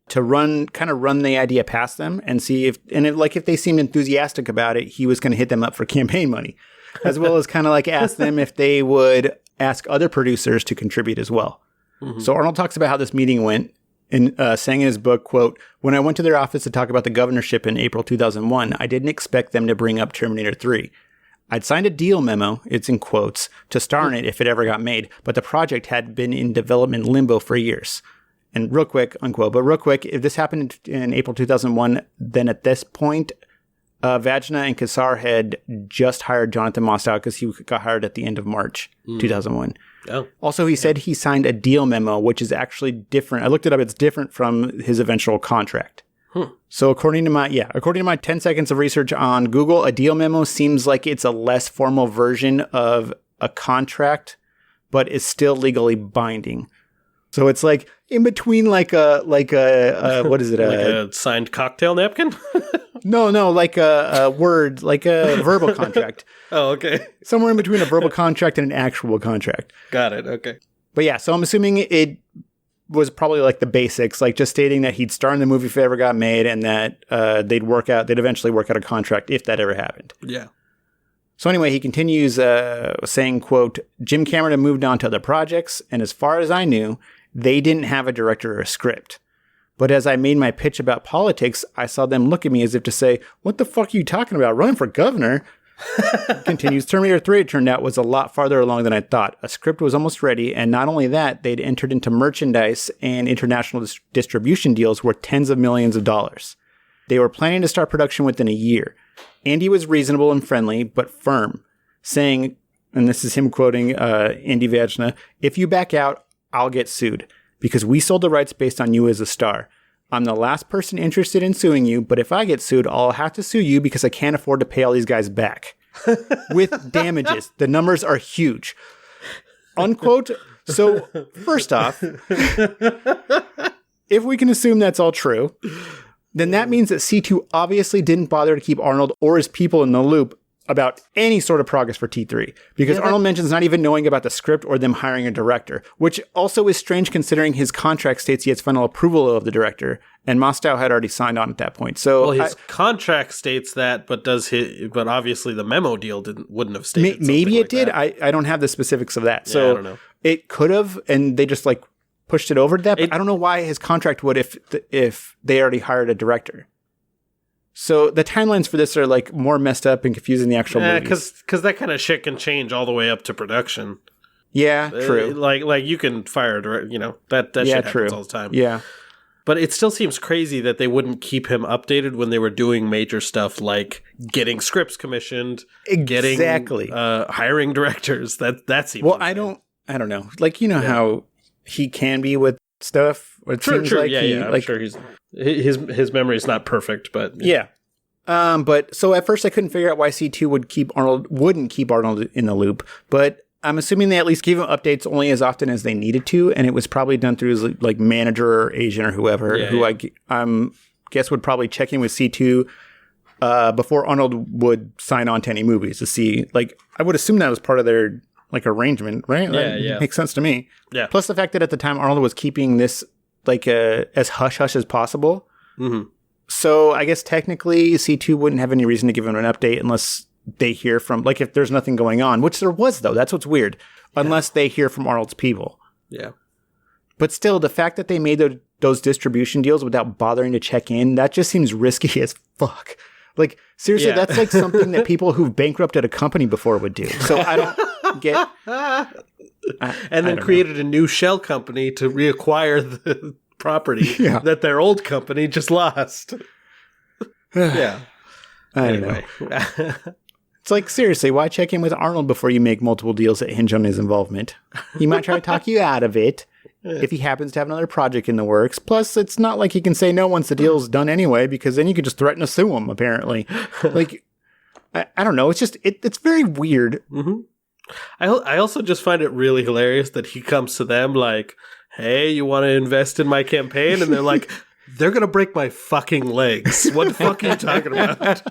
to run the idea past them and see if they seemed enthusiastic about it, he was going to hit them up for campaign money, as well as kind of like ask them if they would ask other producers to contribute as well. Mm-hmm. So Arnold talks about how this meeting went, and saying in his book, quote, "When I went to their office to talk about the governorship in April 2001, I didn't expect them to bring up Terminator 3. I'd signed a deal memo, it's in quotes, to star in it if it ever got made, but the project had been in development limbo for years." And real quick, unquote, but real quick, if this happened in April 2001, then at this point, Vajna and Kassar had just hired Jonathan Mostow, because he got hired at the end of March 2001. Oh. Also, he said he signed a deal memo, which is actually different. I looked it up. It's different from his eventual contract. So according to my 10 seconds of research on Google, a deal memo seems like it's a less formal version of a contract, but is still legally binding. So it's like in between like a what is it? Like a signed cocktail napkin? No, like a word, like a verbal contract. Oh, okay. Somewhere in between a verbal contract and an actual contract. Got it. Okay. But yeah, so I'm assuming it was probably like the basics, like just stating that he'd star in the movie if it ever got made, and that they'd eventually work out a contract if that ever happened. Yeah. So anyway, he continues saying, quote, "Jim Cameron had moved on to other projects, and as far as I knew, they didn't have a director or a script. But as I made my pitch about politics, I saw them look at me as if to say, what the fuck are you talking about? Running for governor?" Continues, "Terminator 3, it turned out, was a lot farther along than I thought. A script was almost ready, and not only that, they'd entered into merchandise and international distribution deals worth tens of millions of dollars. They were planning to start production within a year. Andy was reasonable and friendly, but firm, saying," and this is him quoting Andy Vajna, "if you back out, I'll get sued, because we sold the rights based on you as a star. I'm the last person interested in suing you, but if I get sued, I'll have to sue you because I can't afford to pay all these guys back. With damages. The numbers are huge." Unquote. So, first off, if we can assume that's all true, then that means that C2 obviously didn't bother to keep Arnold or his people in the loop about any sort of progress for T3, because Arnold mentions not even knowing about the script or them hiring a director, which also is strange considering his contract states he has final approval of the director, and Mostow had already signed on at that point. So, well, his contract states that, but obviously the memo deal wouldn't have stated. Maybe it like did. That. I don't have the specifics of that. Yeah, So I don't know. It could have, and they just like pushed it over to that. But I don't know why his contract would if they already hired a director. So the timelines for this are like more messed up and confusing the actual movies. Because that kind of shit can change all the way up to production. Yeah, true. Like you can fire a director, that shit happens all the time. Yeah. But it still seems crazy that they wouldn't keep him updated when they were doing major stuff like getting scripts commissioned, getting hiring directors. That seems well. insane. I don't know. Like how he can be with stuff. It seems true. like I'm sure his memory is not perfect, but yeah. But so at first I couldn't figure out why C2 wouldn't keep Arnold in the loop, but I'm assuming they at least gave him updates only as often as they needed to, and it was probably done through his like manager or agent or whoever, I guess would probably check in with C2 before Arnold would sign on to any movies to see. Like, I would assume that was part of their like arrangement, right? Yeah. Makes sense to me. Yeah. Plus the fact that at the time Arnold was keeping this like as hush hush as possible. Mm-hmm. So I guess technically C2 wouldn't have any reason to give him an update unless they hear from, like, if there's nothing going on, which there was, though. That's what's weird. Unless they hear from Arnold's people. Yeah. But still, the fact that they made those distribution deals without bothering to check in, that just seems risky as fuck. Like, seriously, that's like something that people who've bankrupted a company before would do. So I don't get... and then created a new shell company to reacquire the property that their old company just lost. Yeah. I don't know. It's like, seriously, why check in with Arnold before you make multiple deals that hinge on his involvement? He might try to talk you out of it if he happens to have another project in the works. Plus, it's not like he can say no once the deal's done anyway, because then you could just threaten to sue him, apparently. Like, I don't know. It's just, it's very weird. Mm-hmm. I also just find it really hilarious that he comes to them like, hey, you want to invest in my campaign? And they're like, they're going to break my fucking legs. What the fuck are you talking about?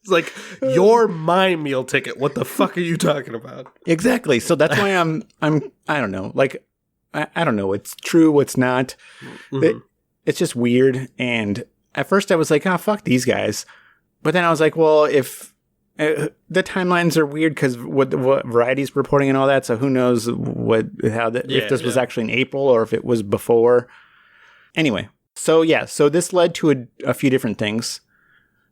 It's like, you're my meal ticket. What the fuck are you talking about? Exactly. So that's why I don't know. Like, I don't know what's true, what's not. Mm-hmm. It's just weird. And at first I was like, oh, fuck these guys. But then I was like, well, if the timelines are weird because what Variety's reporting and all that. So who knows if this was actually in April or if it was before. Anyway. So this led to a few different things.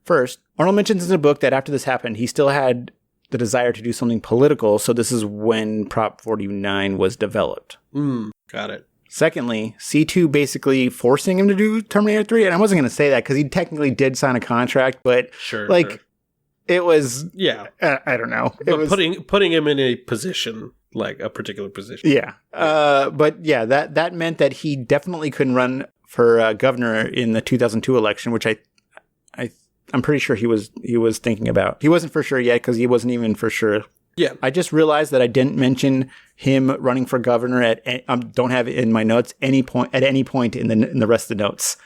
First, Arnold mentions in the book that after this happened, he still had the desire to do something political. So this is when Prop 49 was developed. Got it. Secondly, C2 basically forcing him to do Terminator 3. And I wasn't going to say that because he technically did sign a contract, but sure. It was, I don't know. It was putting him in a position, like a particular position. Yeah. But yeah, that meant that he definitely couldn't run for governor in the 2002 election, which I'm pretty sure he was thinking about. He wasn't for sure yet because he wasn't even for sure. Yeah. I just realized that I didn't mention him running for governor don't have it in my notes at any point in the rest of the notes.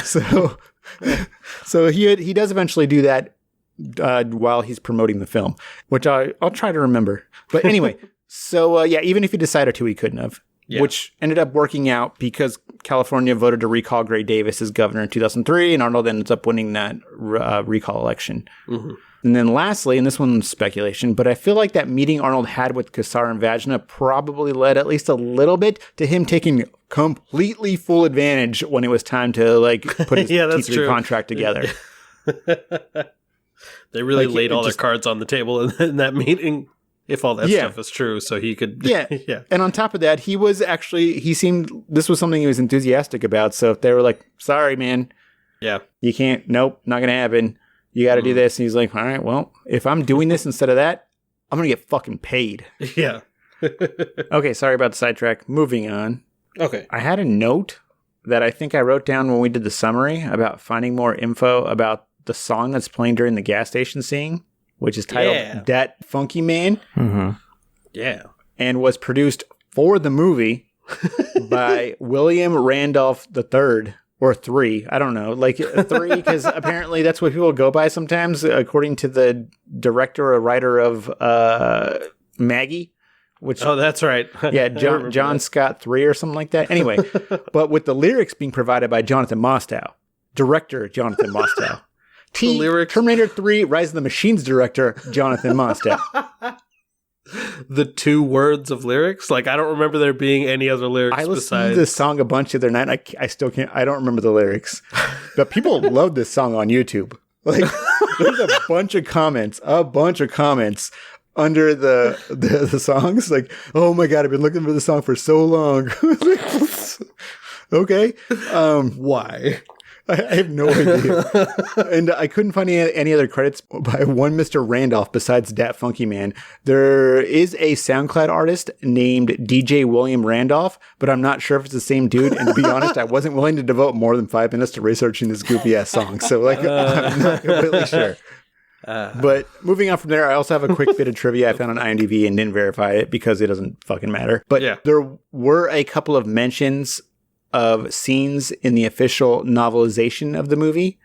So he does eventually do that while he's promoting the film, which I'll try to remember. But anyway, so even if he decided to, he couldn't have. Yeah. Which ended up working out because California voted to recall Gray Davis as governor in 2003, and Arnold ends up winning that recall election. Mm-hmm. And then lastly, and this one's speculation, but I feel like that meeting Arnold had with Kassar and Vajna probably led at least a little bit to him taking completely full advantage when it was time to put his T3 contract together. They really laid all their cards on the table in that meeting. If all that stuff is true, so he could... Yeah. And on top of that, he seemed... This was something he was enthusiastic about, so if they were like, sorry, man. Yeah. You can't... Nope, not going to happen. You got to do this. And he's like, all right, well, if I'm doing this instead of that, I'm going to get fucking paid. Yeah. Okay, sorry about the sidetrack. Moving on. Okay. I had a note that I think I wrote down when we did the summary about finding more info about the song that's playing during the gas station scene, which is titled Dat Funky Man. Mm-hmm. Yeah. And was produced for the movie by William Randolph III, or 3. I don't know. 3, because apparently that's what people go by sometimes, according to the director or writer of Maggie. Oh, that's right. Yeah, John Scott 3 or something like that. Anyway, but with the lyrics being provided by Jonathan Mostow, director Jonathan Mostow. Terminator 3 Rise of the Machines director Jonathan Mostow. The 2 words of lyrics? I don't remember there being any other lyrics besides... I listened to this song a bunch the other night. I still can't... I don't remember the lyrics. But people love this song on YouTube. There's a bunch of comments under the songs. Oh my God, I've been looking for the song for so long. Okay. Why? I have no idea. And I couldn't find any other credits by one Mr. Randolph besides Dat Funky Man. There is a SoundCloud artist named DJ William Randolph, but I'm not sure if it's the same dude. And to be honest, I wasn't willing to devote more than 5 minutes to researching this goofy ass song. So like, I'm not completely sure. But moving on from there, I also have a quick bit of trivia I found on IMDb and didn't verify it because it doesn't fucking matter. But there were a couple of mentions of scenes in the official novelization of the movie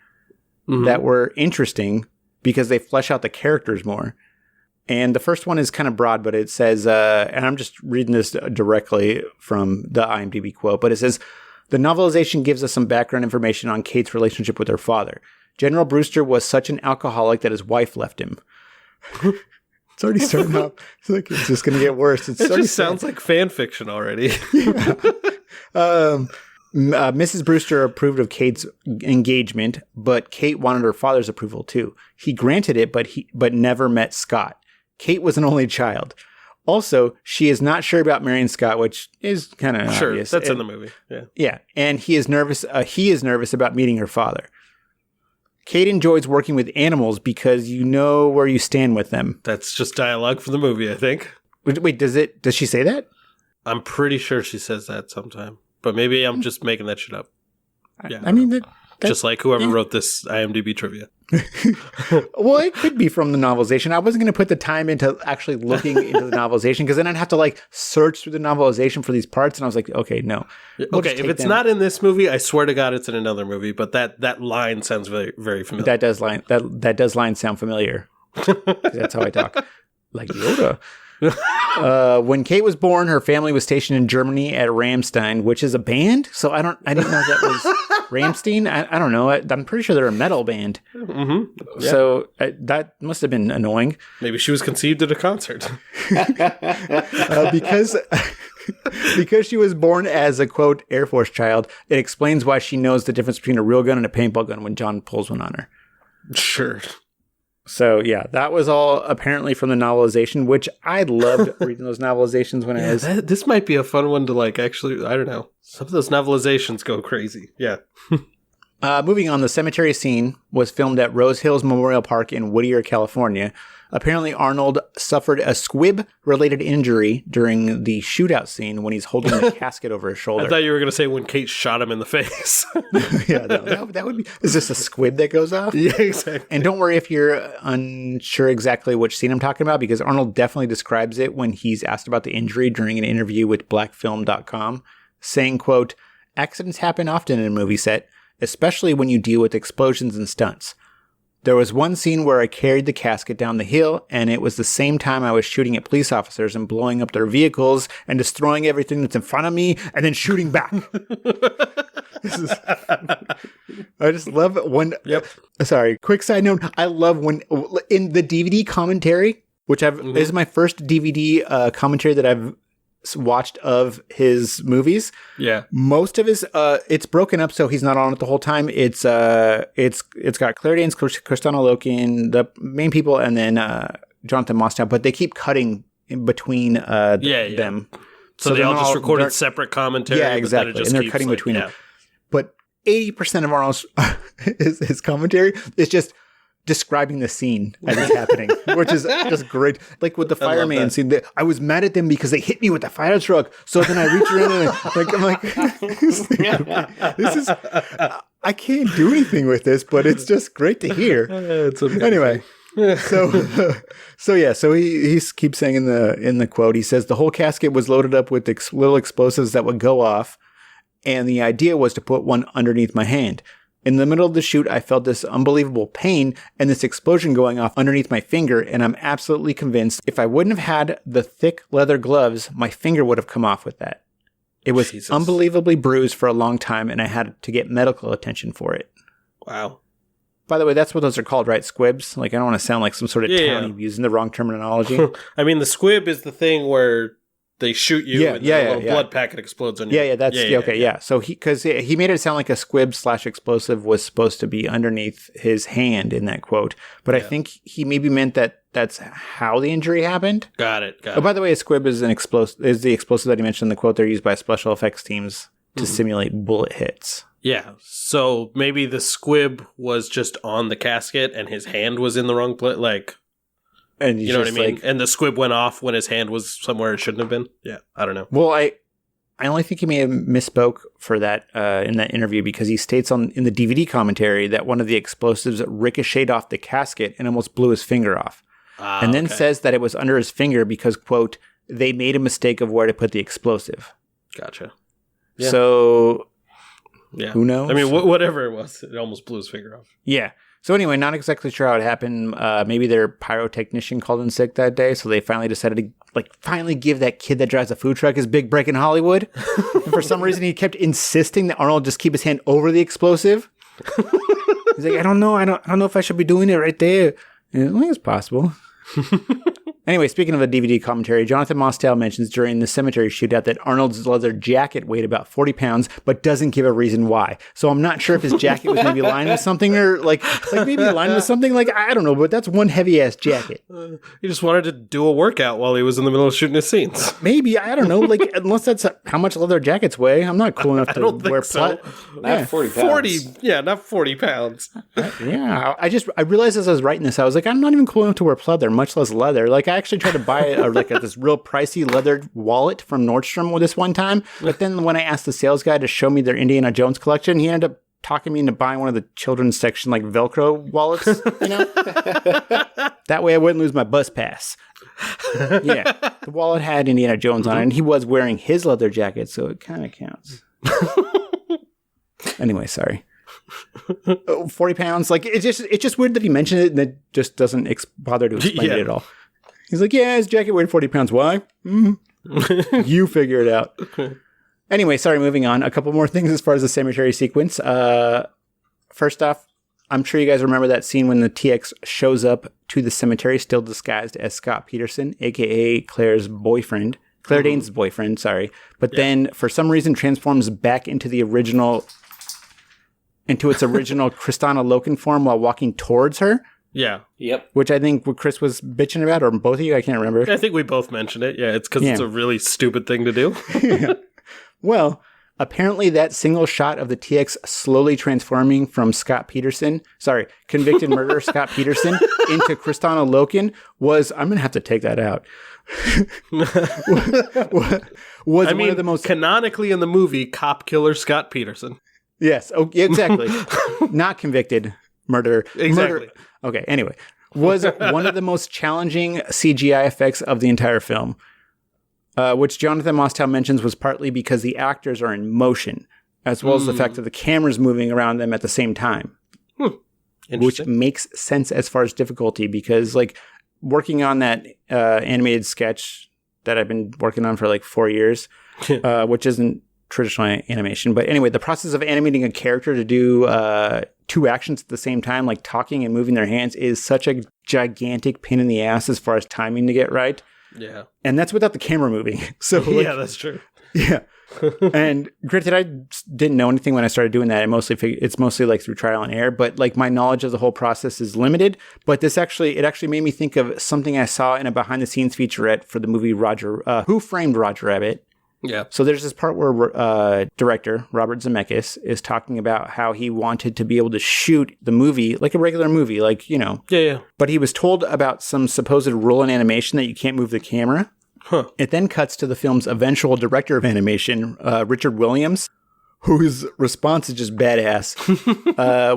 that were interesting because they flesh out the characters more. And the first one is kind of broad, but it says, and I'm just reading this directly from the IMDb quote, but it says, the novelization gives us some background information on Kate's relationship with her father. General Brewster was such an alcoholic that his wife left him. It's already starting off. It's like it's just going to get worse. It just sounds like fan fiction already. Mrs. Brewster approved of Kate's engagement, but Kate wanted her father's approval too. He granted it, but never met Scott. Kate was an only child. Also, she is not sure about marrying Scott, which is kind of obvious. That's in the movie. Yeah, and he is nervous. He is nervous about meeting her father. Kate enjoys working with animals because you know where you stand with them. That's just dialogue for the movie, I think. Wait, does she say that? I'm pretty sure she says that sometime. But maybe I'm just making that shit up. Yeah, I mean, just like whoever wrote this IMDb trivia. Well, it could be from the novelization. I wasn't going to put the time into actually looking into the novelization because then I'd have to like search through the novelization for these parts. And I was like, okay, no. Okay, if it's not in this movie, I swear to God it's in another movie. But that line sounds very, very familiar. That does line sound familiar. That's how I talk. Like Yoda. When Kate was born, her family was stationed in Germany at Rammstein, which is a band. So I didn't know that was Rammstein. I don't know. I'm pretty sure they're a metal band. Mm-hmm. Yeah. So that must have been annoying. Maybe she was conceived at a concert. Because she was born as a, quote, Air Force child, it explains why she knows the difference between a real gun and a paintball gun when John pulls one on her. Sure. So, yeah, that was all apparently from the novelization, which I loved reading those novelizations when I was... This might be a fun one to, like, actually, I don't know. Some of those novelizations go crazy. Yeah. Moving on, the cemetery scene was filmed at Rose Hills Memorial Park in Whittier, California. Apparently, Arnold suffered a squib-related injury during the shootout scene when he's holding the casket over his shoulder. I thought you were going to say when Kate shot him in the face. Yeah, no, that would be... Is this a squib that goes off? Yeah, exactly. And don't worry if you're unsure exactly which scene I'm talking about, because Arnold definitely describes it when he's asked about the injury during an interview with blackfilm.com, saying, quote, accidents happen often in a movie set, especially when you deal with explosions and stunts. There was one scene where I carried the casket down the hill, and it was the same time I was shooting at police officers and blowing up their vehicles and destroying everything that's in front of me and then shooting back. I just love it when... Yep. Sorry, quick side note. I love when... In the DVD commentary, which this is my first DVD commentary that I've watched of his movies. Yeah. Most of his it's broken up so he's not on it the whole time. It's got Claire Danes, Kristanna Loken, the main people, and then Jonathan Mostow, but they keep cutting in between them. So they all just recorded separate commentary. Yeah, exactly. And they're cutting between them. But 80% of Arnold's his commentary is just describing the scene as it's happening, which is just great. Like with the fireman scene, I was mad at them because they hit me with the fire truck. So then I reach around and I'm like, this is, I can't do anything with this, but it's just great to hear. Anyway. So he keeps saying in the quote, he says the whole casket was loaded up with little explosives that would go off, and the idea was to put one underneath my hand. In the middle of the shoot, I felt this unbelievable pain and this explosion going off underneath my finger, and I'm absolutely convinced if I wouldn't have had the thick leather gloves, my finger would have come off with that. It was unbelievably bruised for a long time, and I had to get medical attention for it. Wow. By the way, that's what those are called, right? Squibs? Like, I don't want to sound like some sort of townie using the wrong terminology. I mean, the squib is the thing where they shoot you and a little blood packet explodes on you. Yeah. So because he made it sound like a squib/explosive was supposed to be underneath his hand in that quote. But I think he maybe meant that that's how the injury happened. Got it. Oh, by the way, a squib is the explosive that he mentioned in the quote. They're used by special effects teams to simulate bullet hits. Yeah, so maybe the squib was just on the casket and his hand was in the wrong place, like, And you know what I mean? And the squib went off when his hand was somewhere it shouldn't have been. Yeah, I don't know. Well, I only think he may have misspoke for that in that interview, because he states in the DVD commentary that one of the explosives ricocheted off the casket and almost blew his finger off. And then says that it was under his finger because, quote, they made a mistake of where to put the explosive. Gotcha. Yeah. So... Yeah. Who knows? I mean, whatever it was, it almost blew his finger off. Yeah. So anyway, not exactly sure how it happened. Maybe their pyrotechnician called in sick that day, so they finally decided to finally give that kid that drives a food truck his big break in Hollywood. And for some reason, he kept insisting that Arnold just keep his hand over the explosive. He's like, I don't know if I should be doing it right there. And I think it's possible. Anyway, speaking of a DVD commentary, Jonathan Mostow mentions during the cemetery shootout that Arnold's leather jacket weighed about 40 pounds, but doesn't give a reason why. So I'm not sure if his jacket was maybe lined with something, or like maybe lined with something, like, I don't know, but that's one heavy-ass jacket. He just wanted to do a workout while he was in the middle of shooting his scenes. Maybe, I don't know, like, unless that's how much leather jackets weigh. I'm not cool enough to wear so. Not 40 pounds. Not 40 pounds. Yeah, I realized as I was writing this, I was like, I'm not even cool enough to wear pleather, much less leather. Like, I actually tried to buy this real pricey leathered wallet from Nordstrom with this one time, but then when I asked the sales guy to show me their Indiana Jones collection, he ended up talking me into buying one of the children's section, like, Velcro wallets, you know? That way I wouldn't lose my bus pass. Yeah, the wallet had Indiana Jones on it, and he was wearing his leather jacket, so it kind of counts. Anyway, sorry. 40 pounds, like, it's just weird that he mentioned it, and it just doesn't bother to explain it at all. He's like, yeah, his jacket weighed 40 pounds. Why? You figure it out. Anyway, sorry, moving on. A couple more things as far as the cemetery sequence. First off, I'm sure you guys remember that scene when the TX shows up to the cemetery, still disguised as Scott Peterson, a.k.a. Claire Danes' boyfriend, sorry. But then, for some reason, transforms back into its original Kristana Loken form while walking towards her. Yeah. Yep. Which I think what Chris was bitching about, or both of you, I can't remember. I think we both mentioned it. Yeah, it's because it's a really stupid thing to do. Yeah. Well, apparently that single shot of the TX slowly transforming from convicted murderer Scott Peterson into Kristana Loken was, I'm going to have to take that out. One of the most... Canonically in the movie, cop killer Scott Peterson. Yes. Oh, exactly. Not convicted murderer. Exactly. Okay, anyway, was one of the most challenging CGI effects of the entire film, which Jonathan Mostow mentions was partly because the actors are in motion, as well as the fact that the camera's moving around them at the same time, which makes sense as far as difficulty, because, like, working on that animated sketch that I've been working on for like 4 years, which isn't traditional animation. But anyway, the process of animating a character to do two actions at the same time, like talking and moving their hands, is such a gigantic pain in the ass as far as timing to get right. Yeah. And that's without the camera moving. So yeah, that's true. Yeah. And granted, I didn't know anything when I started doing that. It's mostly like through trial and error, but like my knowledge of the whole process is limited. But it actually made me think of something I saw in a behind the scenes featurette for the movie Who Framed Roger Rabbit. Yeah. So there's this part where director Robert Zemeckis is talking about how he wanted to be able to shoot the movie like a regular movie, like, you know. Yeah. But he was told about some supposed rule in animation that you can't move the camera. Huh. It then cuts to the film's eventual director of animation, Richard Williams, whose response is just badass.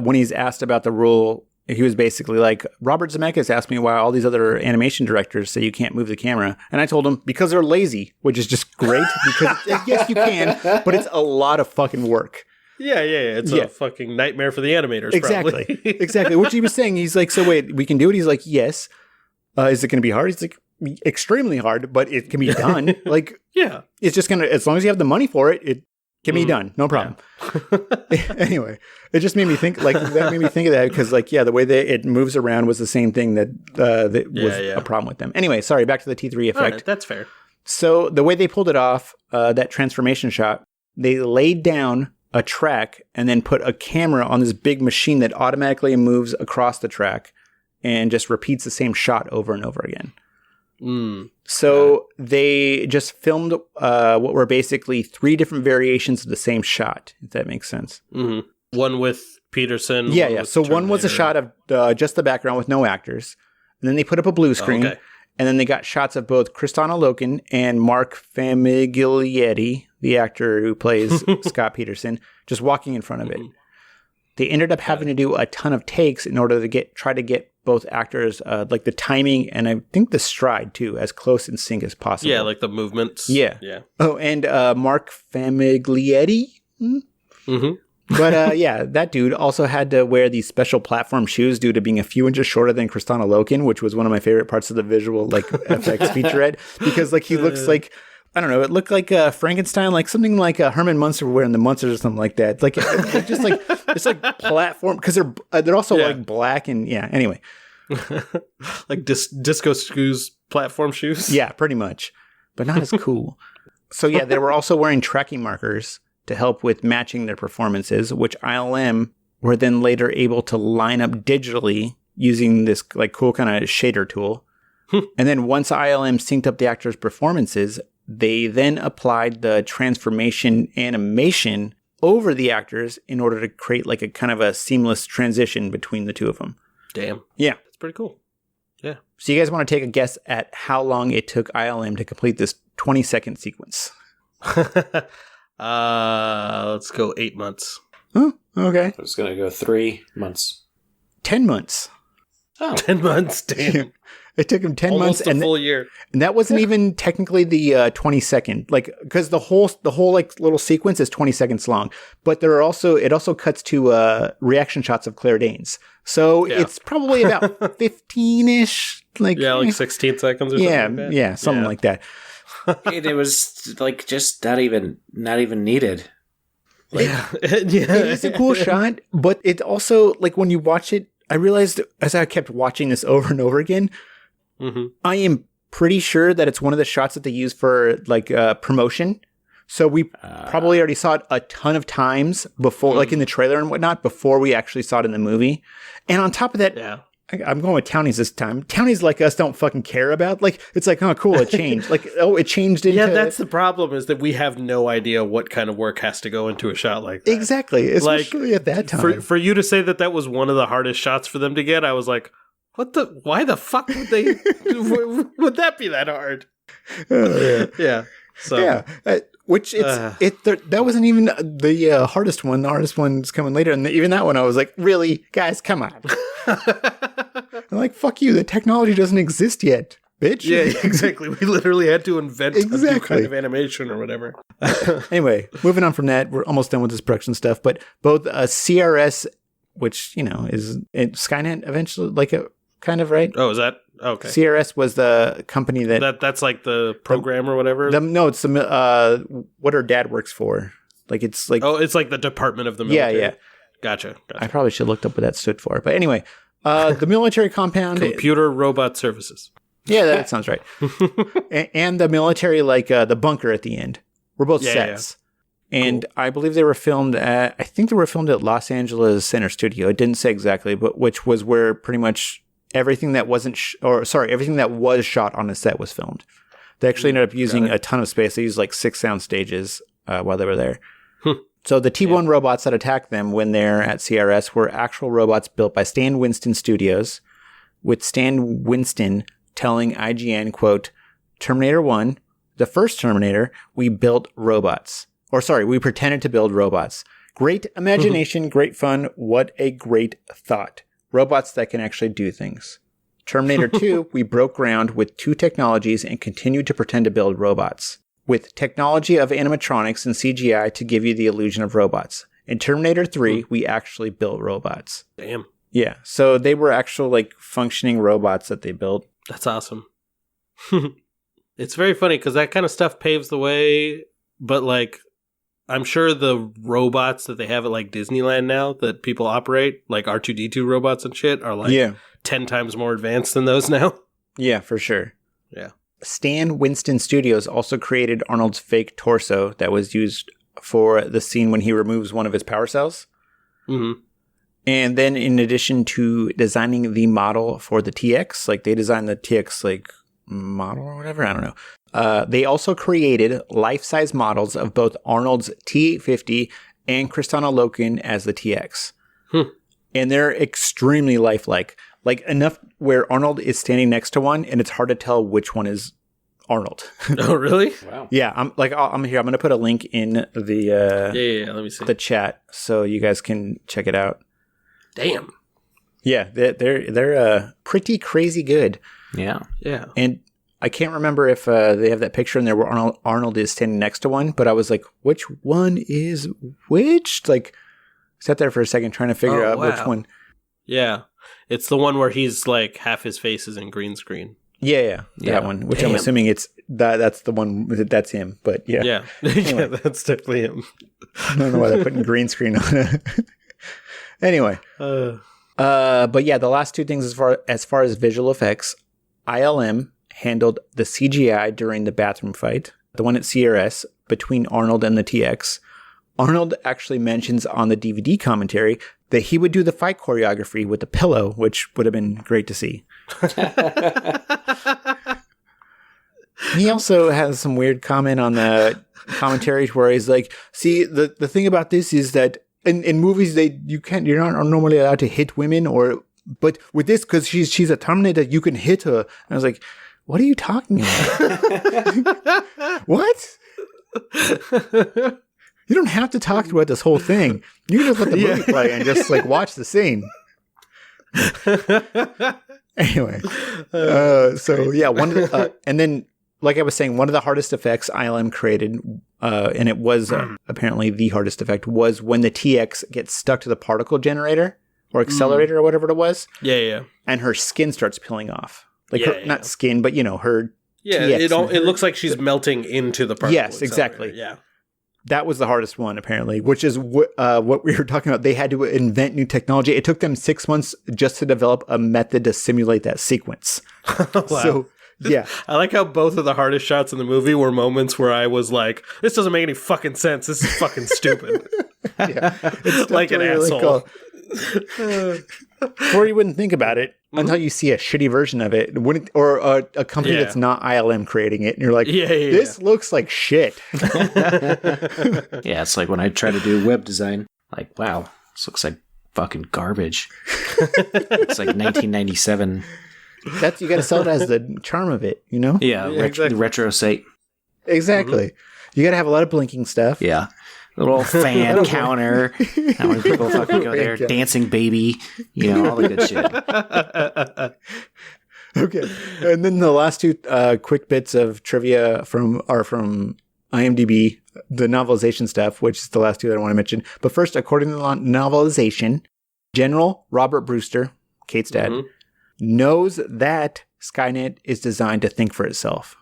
When he's asked about the rule, he was basically like, Robert Zemeckis asked me why all these other animation directors say you can't move the camera. And I told him, because they're lazy, which is just great. Because, yes, you can, but it's a lot of fucking work. Yeah. It's a fucking nightmare for the animators, exactly. Probably. Exactly. Which he was saying. He's like, so wait, we can do it? He's like, yes. Is it going to be hard? He's like, extremely hard, but it can be done. Like, yeah, it's just going to, as long as you have the money for it, it can be done. No problem. Yeah. Anyway, it just made me think, like, that made me think of that because, like, yeah, the way that it moves around was the same thing that was a problem with them. Anyway, sorry, back to the T3 effect. Right, that's fair. So the way they pulled it off, that transformation shot, they laid down a track and then put a camera on this big machine that automatically moves across the track and just repeats the same shot over and over again. So they just filmed what were basically 3 different variations of the same shot, if that makes sense. Mm-hmm. One with Peterson. Yeah. So one was a shot of just the background with no actors. And then they put up a blue screen. Okay. And then they got shots of both Kristana Loken and Mark Famiglietti, the actor who plays Scott Peterson, just walking in front of it. They ended up having to do a ton of takes in order to try to get both actors, like the timing and I think the stride too, as close in sync as possible. Yeah, like the movements. Yeah. Yeah. Oh, and Mark Famiglietti. Mm-hmm. But yeah, that dude also had to wear these special platform shoes due to being a few inches shorter than Kristana Loken, which was one of my favorite parts of the visual like FX featurette, because like he looks like, I don't know, it looked like Frankenstein, like something like Herman Munster would wear in the Munsters or something like that. Like just like it's like platform, because they're also like black and anyway. Like disco shoes, platform shoes. Yeah, pretty much, but not as cool. So yeah, they were also wearing tracking markers to help with matching their performances, which ILM were then later able to line up digitally using this like cool kind of shader tool. And then once ILM synced up the actors' performances, they then applied the transformation animation over the actors in order to create like a kind of a seamless transition between the two of them. Damn. Yeah. That's pretty cool. Yeah. So you guys want to take a guess at how long it took ILM to complete this 20-second sequence? Let's go 8 months. Oh, okay. I was going to go 3 months. 10 months. Oh. 10 months, damn. It took him 10 Almost months a full year. And that wasn't even technically the 20-second, like, because the whole like little sequence is 20 seconds long, but it also cuts to reaction shots of Claire Danes. So it's probably about 15-ish, like 16 seconds or something like that. Something like that. It was like just not even needed. Like, It is a cool shot, but it also, like, when you watch it, I realized as I kept watching this over and over again, I am pretty sure that it's one of the shots that they use for like promotion. So we probably already saw it a ton of times before, like in the trailer and whatnot, before we actually saw it in the movie. And on top of that, I'm going with Townies this time. Townies like us don't fucking care about, like, it's like, oh, cool, it changed. Like, oh, it changed into... Yeah, that's the problem, is that we have no idea what kind of work has to go into a shot like that. Exactly, especially at that time. For you to say that was one of the hardest shots for them to get, I was like, why the fuck would they... would that be that hard? Yeah. So. Yeah. Which that wasn't even the hardest one. The hardest one's coming later. And even that one, I was like, really? Guys, come on. I'm like, fuck you. The technology doesn't exist yet, bitch. Yeah, exactly. We literally had to invent a new kind of animation or whatever. Anyway, moving on from that, we're almost done with this production stuff. But both CRS, which, is Skynet eventually, like a kind of, right? Oh, is that? Okay. CRS was the company that's like the program or whatever. No, it's the what her dad works for. Like it's like it's like the Department of the Military. Yeah. Gotcha. I probably should have looked up what that stood for. But anyway, the military compound, Computer Robot Services. Yeah, that sounds right. and the military, like the bunker at the end, were both sets. Yeah. And cool. I believe they were filmed at. I think they were filmed at Los Angeles Center Studio. It didn't say exactly, but which was where pretty much everything that everything that was shot on the set was filmed. They actually ended up using a ton of space. They used like 6 sound stages while they were there. So the T-1 robots that attacked them when they're at CRS were actual robots built by Stan Winston Studios, with Stan Winston telling IGN, quote, Terminator 1, the first Terminator, we built robots. We pretended to build robots. Great imagination, great fun. What a great thought. Robots that can actually do things. Terminator 2, we broke ground with 2 technologies and continued to pretend to build robots. With technology of animatronics and CGI to give you the illusion of robots. In Terminator 3, we actually built robots. Damn. Yeah, so they were actual, like, functioning robots that they built. That's awesome. It's very funny because that kind of stuff paves the way, but, like, I'm sure the robots that they have at like Disneyland now that people operate, like R2-D2 robots and shit, are like 10 times more advanced than those now. Yeah, for sure. Yeah. Stan Winston Studios also created Arnold's fake torso that was used for the scene when he removes one of his power cells. Mm-hmm. And then in addition to designing the model for the TX, like they designed the TX like model or whatever. I don't know. They also created life-size models of both Arnold's T850 and Kristanna Loken as the TX. And they're extremely lifelike. Like enough where Arnold is standing next to one and it's hard to tell which one is Arnold. Oh, really? Wow. Yeah, I'm here. I'm going to put a link in the Yeah, let me see. the chat so you guys can check it out. Damn. Yeah, they're pretty crazy good. Yeah. Yeah. And I can't remember if they have that picture in there where Arnold is standing next to one, but I was like, which one is which? Like, sat there for a second trying to figure out which one. Yeah. It's the one where he's like half his face is in green screen. Yeah, that one. Which I'm assuming it's that's the one. That's him. But yeah, Yeah. Anyway. Yeah, that's definitely him. I don't know why they're putting green screen on it. Anyway, but yeah, the last two things as far as visual effects, ILM handled the CGI during the bathroom fight, the one at CRS between Arnold and the TX. Arnold actually mentions on the DVD commentary that he would do the fight choreography with the pillow, which would have been great to see. He also has some weird comment on the commentaries where he's like, see, the thing about this is that in movies, you're not normally allowed to hit women, but with this, because she's a Terminator, you can hit her. And I was like, what are you talking about? What? You don't have to talk throughout this whole thing. You can just let the movie play and just like watch the scene. Anyway, so yeah, and then like I was saying, one of the hardest effects ILM created, and it was apparently the hardest effect, was when the TX gets stuck to the particle generator or accelerator or whatever it was. Yeah. And her skin starts peeling off. Like not skin, but her. Yeah, TX it looks like she's melting into the particle. Yes, exactly. Yeah. That was the hardest one, apparently, which is what we were talking about. They had to invent new technology. It took them 6 months just to develop a method to simulate that sequence. Wow. So, yeah. I like how both of the hardest shots in the movie were moments where I was like, this doesn't make any fucking sense. This is fucking stupid. Yeah. It's Like an asshole. Or you wouldn't think about it until you see a shitty version of it, or a company that's not ILM creating it, and you're like, this looks like shit. Yeah, it's like when I try to do web design, like, wow, this looks like fucking garbage. It's like 1997. You got to sell it as the charm of it, you know? Yeah, exactly. The retro site. Exactly. You got to have a lot of blinking stuff. Yeah. Little fan counter. How many people fucking go there? Fan Dancing baby. You know, all the good shit. Okay. And then the last two quick bits of trivia are from IMDb, the novelization stuff, which is the last two that I want to mention. But first, according to the novelization, General Robert Brewster, Kate's dad, knows that Skynet is designed to think for itself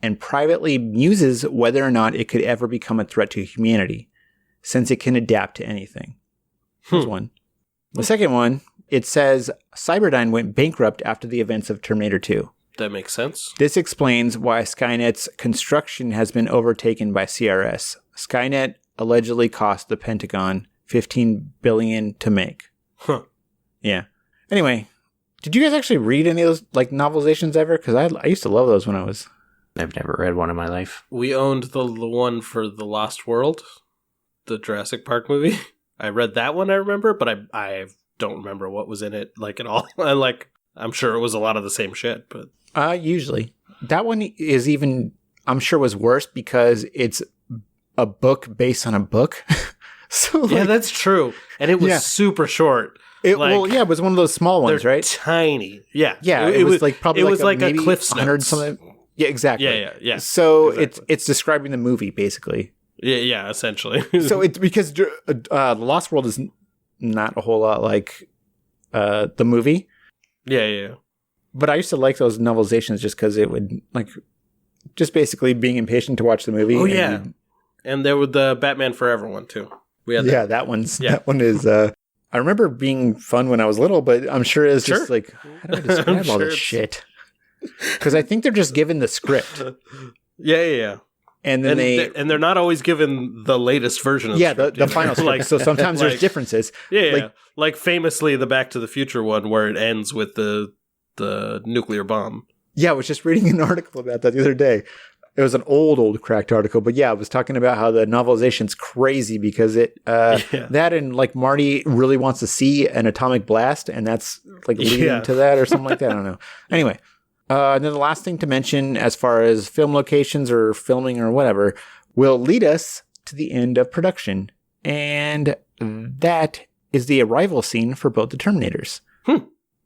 and privately muses whether or not it could ever become a threat to humanity, since it can adapt to anything. Here's one. The second one, it says Cyberdyne went bankrupt after the events of Terminator 2. That makes sense. This explains why Skynet's construction has been overtaken by CRS. Skynet allegedly cost the Pentagon $15 billion to make. Huh. Yeah. Anyway, did you guys actually read any of those like novelizations ever? Because I used to love those when I was... I've never read one in my life. We owned the one for The Lost World, the Jurassic Park movie. I read that one, I remember, but I don't remember what was in it like at all. I'm sure it was a lot of the same shit, but usually that one is even, I'm sure, was worse because it's a book based on a book. So yeah, that's true, and it was super short. It was one of those small ones, right? Tiny. Yeah, yeah. It was like probably it was like a Cliff's 100 Notes. something. Yeah, exactly. Yeah. So exactly. it's describing the movie basically. Yeah, essentially. So it's because The Lost World is not a whole lot like the movie. Yeah. But I used to like those novelizations just because it would just basically being impatient to watch the movie. Oh yeah, and there was the Batman Forever one too. We had that. That one is. I remember being fun when I was little, but I'm sure it's just like, how do I describe all this shit? Because I think they're just given the script. Yeah. And then they're not always given the latest version of the script. the final script. So sometimes there's differences. Yeah. Like famously the Back to the Future one where it ends with the nuclear bomb. Yeah, I was just reading an article about that the other day. It was an old cracked article, but yeah, it was talking about how the novelization's crazy because that and like Marty really wants to see an atomic blast, and that's like leading to that or something like that. I don't know. Anyway, and then the last thing to mention as far as film locations or filming or whatever will lead us to the end of production, and that is the arrival scene for both the Terminators.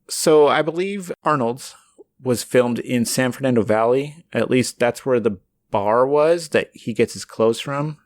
So I believe Arnold's was filmed in San Fernando Valley. At least that's where the bar was that he gets his clothes from.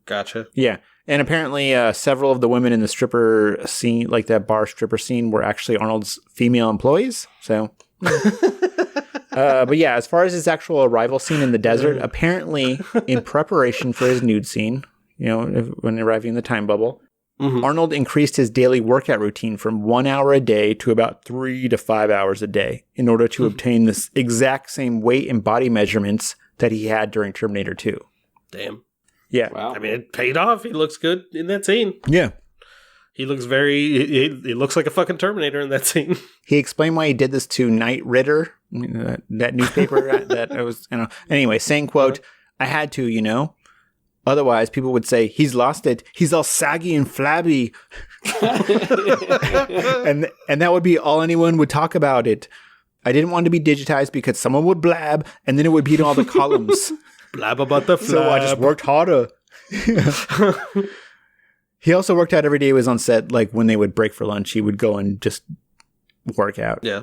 Gotcha. Yeah. And apparently several of the women in the stripper scene, like that bar stripper scene, were actually Arnold's female employees. So, but yeah, as far as his actual arrival scene in the desert, apparently in preparation for his nude scene, when arriving in the time bubble, Arnold increased his daily workout routine from 1 hour a day to about 3 to 5 hours a day in order to obtain this exact same weight and body measurements that he had during Terminator 2. Damn. Yeah. Wow. I mean, it paid off. He looks good in that scene. Yeah. He looks he looks like a fucking Terminator in that scene. He explained why he did this to Knight Ridder, that newspaper that I was, Anyway, saying, quote, I had to, Otherwise, people would say, he's lost it. He's all saggy and flabby. and that would be all anyone would talk about it. I didn't want to be digitized because someone would blab, and then it would be in all the columns. Blab about the flab. So I just worked harder. He also worked out every day he was on set. Like when they would break for lunch, he would go and just work out. Yeah.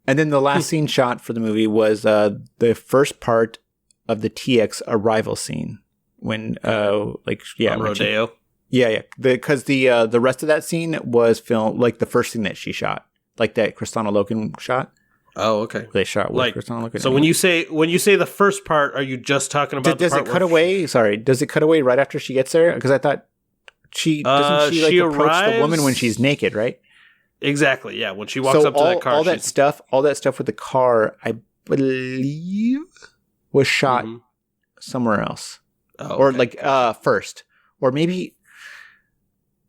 And then the last scene shot for the movie was the first part of the TX arrival scene. When, on Rodeo. Because the rest of that scene was filmed, like the first thing that she shot, like that Kristana Loken shot. Oh, okay. They shot with Kristana Loken. So when you say the first part, are you just talking about? Does it cut away? Sorry, does it cut away right after she gets there? Because I thought she approach the woman when she's naked, right? Exactly. Yeah, when she walks up to that car, all that stuff with the car, I believe, was shot somewhere else. Oh, or first, or maybe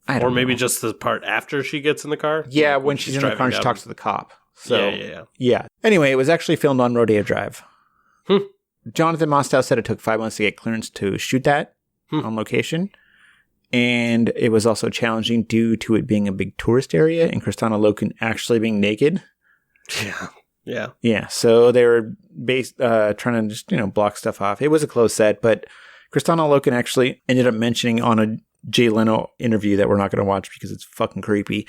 I don't know. Or maybe just the part after she gets in the car. Yeah, when she's in the car and she talks to the cop. So yeah. Anyway, it was actually filmed on Rodeo Drive. Jonathan Mostow said it took 5 months to get clearance to shoot that on location, and it was also challenging due to it being a big tourist area and Kristana Loken actually being naked. Yeah. So they were trying to just block stuff off. It was a close set, but Kristana Loken actually ended up mentioning on a Jay Leno interview that we're not going to watch because it's fucking creepy.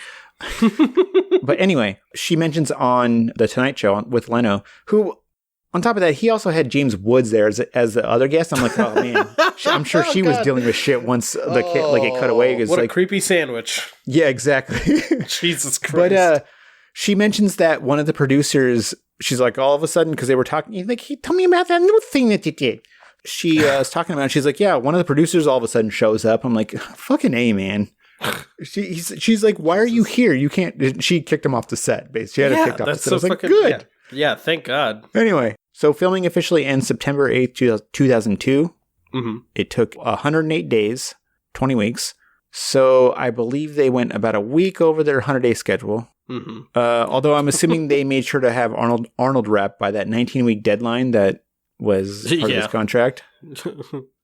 But anyway, she mentions on The Tonight Show with Leno, who, on top of that, he also had James Woods there as the other guest. I'm like, oh man, I'm sure she was dealing with shit once it cut away. What a creepy sandwich. Yeah, exactly. Jesus Christ. But she mentions that one of the producers, she's like, all of a sudden, because they were talking, like, hey, tell me about that new thing that you did. She was talking about it. She's like, yeah, one of the producers all of a sudden shows up. I'm like, fucking A, man. She's like, why are you here? You can't. She kicked him off the set, basically. She had him kicked off the set. I was like, good. Yeah, thank God. Anyway, so filming officially ends September 8th, 2002. It took 108 days, 20 weeks. So I believe they went about a week over their 100-day schedule. Although I'm assuming they made sure to have Arnold wrap by that 19-week deadline that was part of his contract.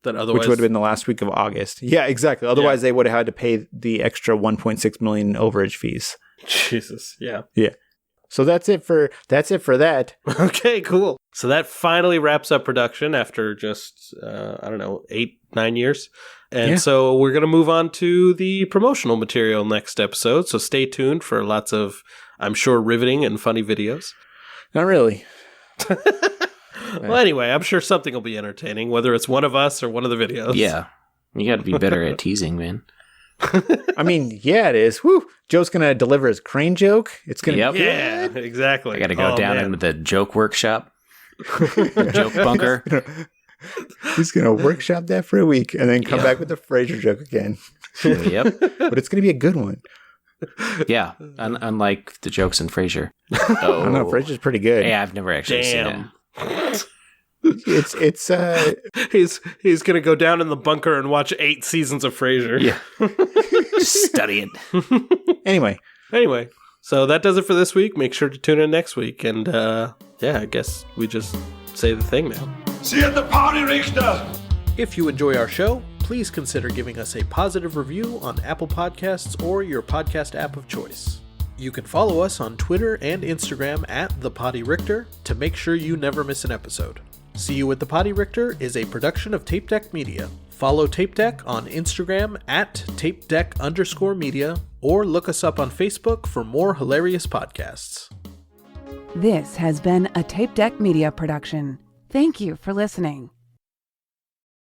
That otherwise, which would have been the last week of August. Yeah, exactly. Otherwise, they would have had to pay the extra $1.6 million overage fees. Jesus. Yeah. So that's it for that. Okay, cool. So that finally wraps up production after just 8-9 years. And so we're going to move on to the promotional material next episode. So stay tuned for lots of, I'm sure, riveting and funny videos. Not really. Well, anyway, I'm sure something will be entertaining, whether it's one of us or one of the videos. Yeah. You got to be better at teasing, man. I mean, yeah, it is. Woo! Joe's going to deliver his crane joke. It's going to be good. Yeah, exactly. I got to go down into the joke workshop. The joke bunker. He's going to workshop that for a week and then come back with the Frasier joke again. Yep. But it's going to be a good one. Yeah, unlike the jokes in Frasier. I don't know, Frasier's pretty good. Yeah, I've never actually seen it. He's gonna go down in the bunker and watch 8 seasons of Frasier. Yeah. Just study it. Anyway, So that does it for this week. Make sure to tune in next week. And I guess we just say the thing now. See you at the party, Richter! If you enjoy our show, please consider giving us a positive review on Apple Podcasts or your podcast app of choice. You can follow us on Twitter and Instagram at The Potty Richter to make sure you never miss an episode. See You at the Potty Richter is a production of Tape Deck Media. Follow Tape Deck on Instagram at tapedeck_media or look us up on Facebook for more hilarious podcasts. This has been a Tape Deck Media production. Thank you for listening.